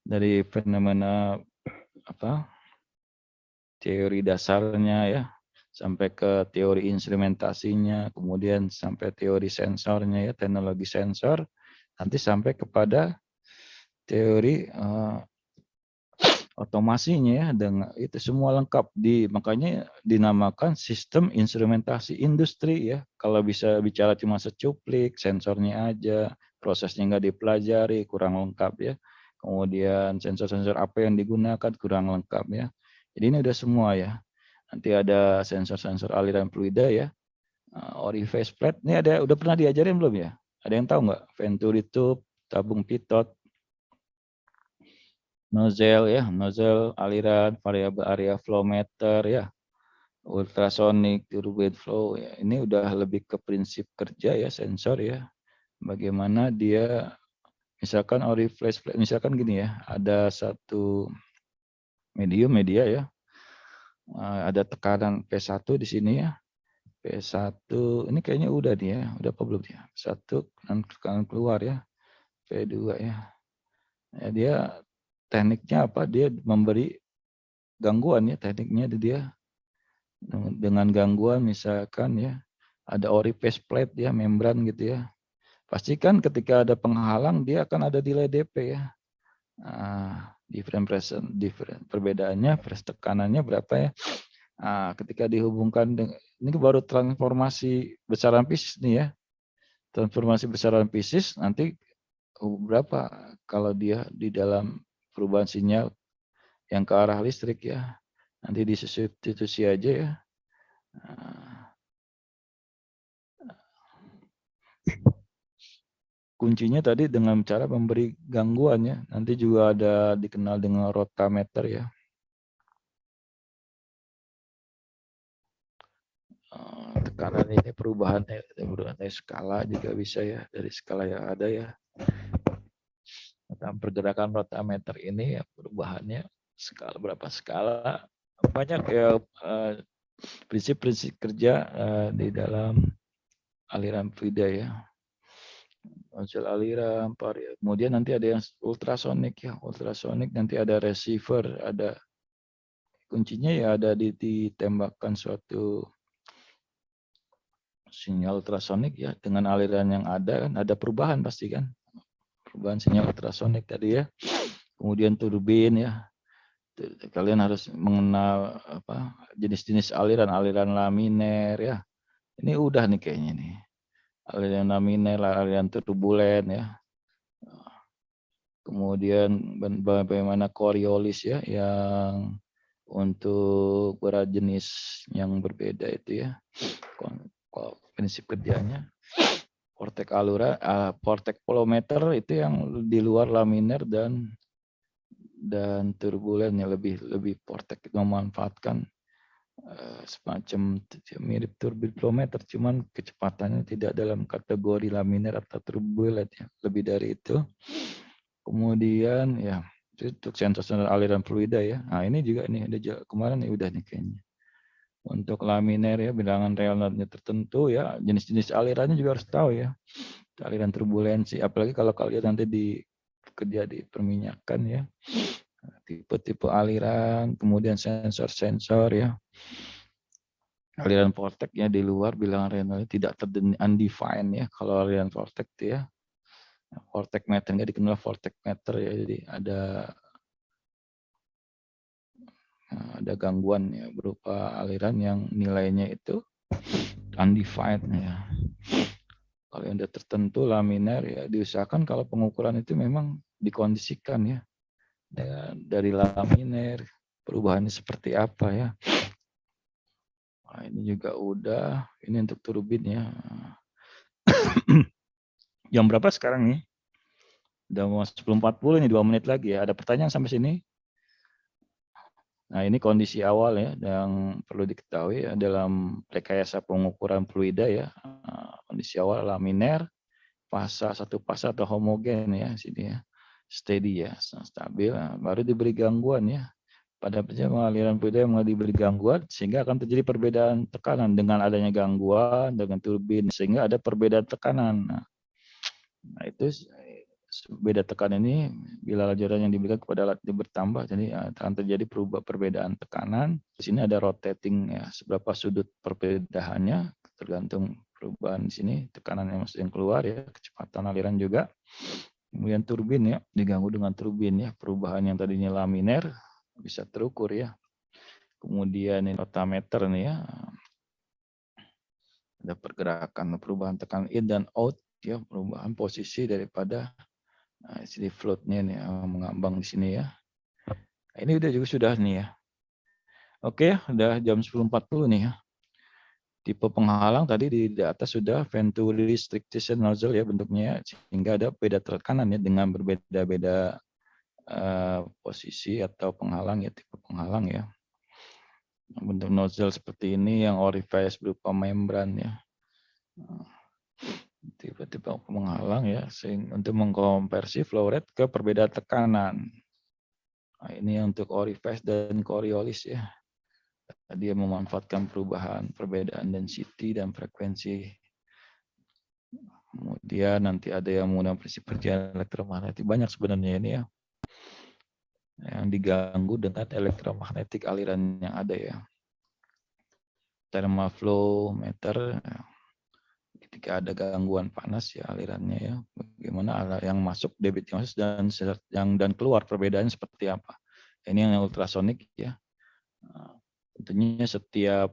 dari fenomena teori dasarnya ya, sampai ke teori instrumentasinya, kemudian sampai teori sensornya ya, teknologi sensor, nanti sampai kepada teori otomasinya ya, dengan itu semua lengkap makanya dinamakan sistem instrumentasi industri ya. Kalau bisa bicara cuma secuplik, sensornya aja, prosesnya nggak dipelajari, kurang lengkap ya. Kemudian sensor-sensor apa yang digunakan kurang lengkap ya. Jadi ini udah semua ya. Nanti ada sensor-sensor aliran fluida ya. Orifice plate, ini udah pernah diajarin belum ya? Ada yang tahu nggak? Venturi tube, tabung pitot, nozzle ya, nozzle aliran, variabel area flow meter ya, ultrasonic, turbine flow ya. Ini udah lebih ke prinsip kerja ya sensor ya. Bagaimana dia misalkan orifice plate, misalkan gini ya, ada satu media ya. Ada tekanan P1 di sini ya. P1 ini kayaknya udah nih ya, udah apa belum ya? P1 tekanan keluar ya. P2 ya. Ya dia tekniknya apa? Dia memberi gangguan ya, tekniknya dia dengan gangguan misalkan ya ada orifice plate ya, membran gitu ya. Pastikan ketika ada penghalang dia akan ada delay DP ya. Different perbedaannya, tekanannya berapa ya? Ketika dihubungkan dengan ini baru transformasi besaran pieces nih ya. Transformasi besaran pieces nanti berapa kalau dia di dalam perubahan sinyal yang ke arah listrik ya. Nanti disubstitusi aja ya. Kuncinya tadi dengan cara memberi gangguan ya. Nanti juga ada dikenal dengan rotameter ya. Tekanan ini perubahannya skala juga bisa ya, dari skala yang ada ya. Pergerakan rotameter ini ya perubahannya skala berapa skala, banyak ya prinsip-prinsip kerja di dalam aliran fluida ya. Nozzle aliran, kemudian nanti ada yang ultrasonik ya, ultrasonik nanti ada receiver, ada kuncinya ya ada ditembakkan suatu sinyal ultrasonik ya dengan aliran yang ada kan ada perubahan pasti kan, perubahan sinyal ultrasonik tadi ya. Kemudian turbin ya, kalian harus mengenal apa jenis-jenis aliran laminer ya. Ini udah nih kayaknya nih, aliran laminer, aliran turbulen ya. Kemudian bagaimana Coriolis ya, yang untuk berat jenis yang berbeda itu ya, prinsip kerjanya. Vortex alura, vortex polometer itu yang di luar laminer dan turbulen yang lebih vortex memanfaatkan semacam mirip turbin polometer, cuman kecepatannya tidak dalam kategori laminer atau turbulen ya, lebih dari itu. Kemudian ya untuk sensor aliran fluida ya. Nah ini juga nih ada kemarin nih udah nih kayaknya. Untuk laminer ya, bilangan Reynolds tertentu ya, jenis-jenis alirannya juga harus tahu ya. Aliran turbulensi, apalagi kalau kalian nanti kerja di perminyakan ya. Tipe-tipe aliran, kemudian sensor-sensor ya. Aliran vortex ya di luar bilangan Reynolds tidak undefined ya. Kalau aliran vortex itu ya. Vortex meter nggak dikenal vortex meter ya, jadi ada gangguan ya berupa aliran yang nilainya itu undefined ya. Kalau yang sudah tertentu laminer ya diusahakan kalau pengukuran itu memang dikondisikan ya. Dari laminer perubahannya seperti apa ya. Nah, ini juga udah, ini untuk turbin ya. Jam berapa sekarang nih? Udah mau 10.40 nih, 2 menit lagi ya. Ada pertanyaan sampai sini? Nah, ini kondisi awal ya yang perlu diketahui ya, dalam rekayasa pengukuran fluida ya. kondisi awal laminer, satu fase atau homogen ya sini ya, steady ya, stabil. Nah, baru diberi gangguan ya. Pada aliran fluida yang diberi gangguan sehingga akan terjadi perbedaan tekanan dengan adanya gangguan dengan turbin sehingga ada perbedaan tekanan. Nah itu beda tekanan ini bila lajuran yang diberikan kepada alat ini bertambah, jadi akan terjadi perbedaan tekanan. Di sini ada rotating ya, seberapa sudut perbedaannya tergantung perubahan di sini, tekanan yang masuk yang keluar ya, kecepatan aliran juga. Kemudian turbin ya, diganggu dengan turbin ya, perubahan yang tadinya laminer bisa terukur ya. Kemudian ini rotameter nih ya, ada pergerakan perubahan tekanan in dan out ya, perubahan posisi daripada sini floatnya nih mengambang di sini ya. Nah, ini udah juga sudah nih ya. Oke, udah jam 10.40 nih ya. Tipe penghalang tadi di atas sudah Venturi restriction nozzle ya bentuknya, sehingga ada beda tekanan ya dengan berbeda-beda posisi atau penghalang ya, tipe penghalang ya. Bentuk nozzle seperti ini yang orifice berupa membran ya. Tipe-tipe penghalang ya, untuk mengkonversi flow rate ke perbedaan tekanan. Nah, ini untuk orifice dan Coriolis ya. Dia memanfaatkan perbedaan density dan frekuensi. Kemudian nanti ada yang menggunakan prinsip perjalanan elektromagnetik. Banyak sebenarnya ini ya, yang diganggu dengan elektromagnetik aliran yang ada ya. Thermal flow meter, ketika ada gangguan panas ya alirannya ya, bagaimana yang masuk, debit yang masuk dan keluar perbedaannya seperti apa. Ini yang ultrasonik ya. Tentunya setiap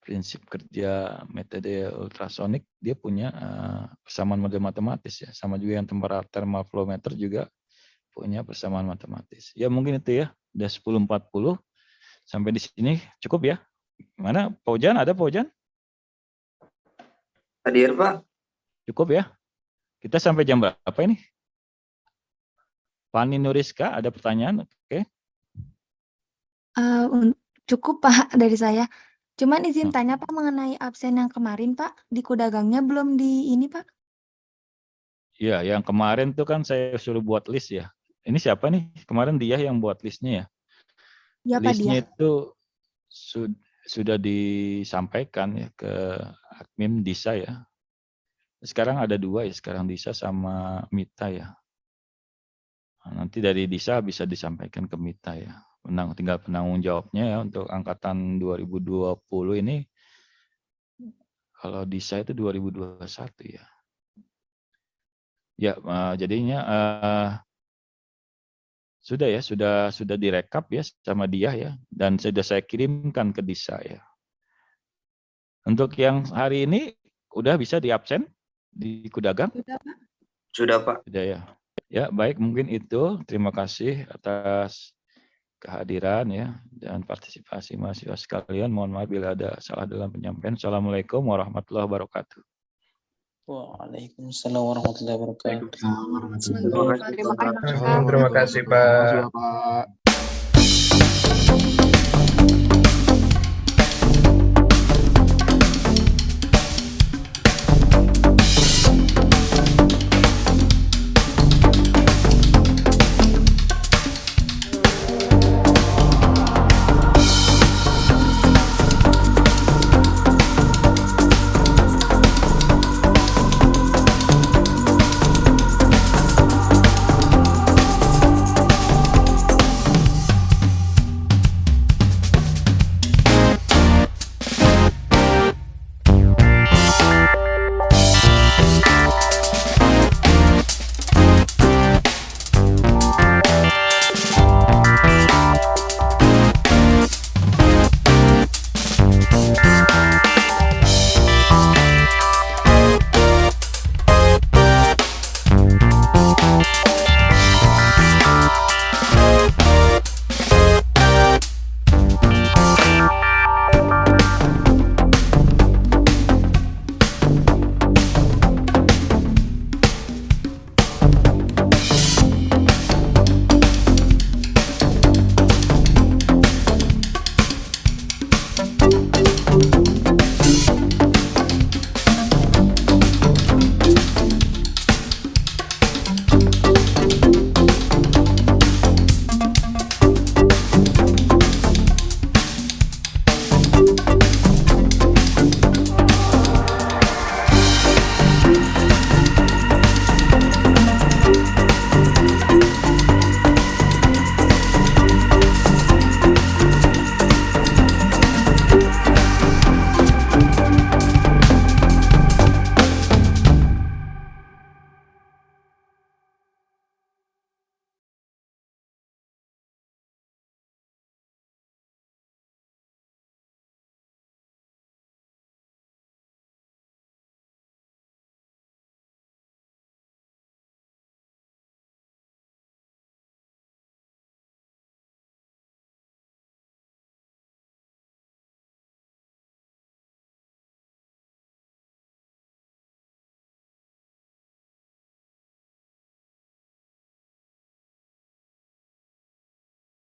prinsip kerja metode ultrasonik dia punya persamaan model matematis ya. Sama juga yang thermal flow meter juga punya persamaan matematis. Ya mungkin itu ya. Udah 10.40. Sampai di sini cukup ya. Mana Paujan? Ada Paujan? Hadir, Pak. Cukup ya. Kita sampai jam berapa ini? Fani Nuriska, ada pertanyaan? Oke. Cukup Pak dari saya. Cuman izin tanya Pak mengenai absen yang kemarin Pak, di Kudagangnya belum di ini Pak? Iya, yang kemarin tuh kan saya suruh buat list ya. Ini siapa nih? Kemarin dia yang buat listnya ya. Iya Pak, Listnya dia. itu sudah disampaikan ya ke admin Disa ya. Sekarang ada 2 ya, sekarang Disa sama Mita ya. Nah, nanti dari Disa bisa disampaikan ke Mita ya. Tinggal penanggung jawabnya ya untuk angkatan 2020 ini. Kalau Disa itu 2021 ya. Ya, jadinya sudah ya, sudah direkap ya sama dia ya, dan sudah saya kirimkan ke Disa ya. Untuk yang hari ini udah bisa diabsen di Kudagang? Sudah Pak. Sudah, Pak. Sudah ya. Ya, baik, mungkin itu. Terima kasih atas kehadiran ya dan partisipasi mahasiswa sekalian. Mohon maaf bila ada salah dalam penyampaian. Assalamualaikum warahmatullahi wabarakatuh. Waalaikumsalam warahmatullahi wabarakatuh. Waalaikumsalam warahmatullahi Terima kasih, wabarakatuh. Pak. Terima kasih, Pak.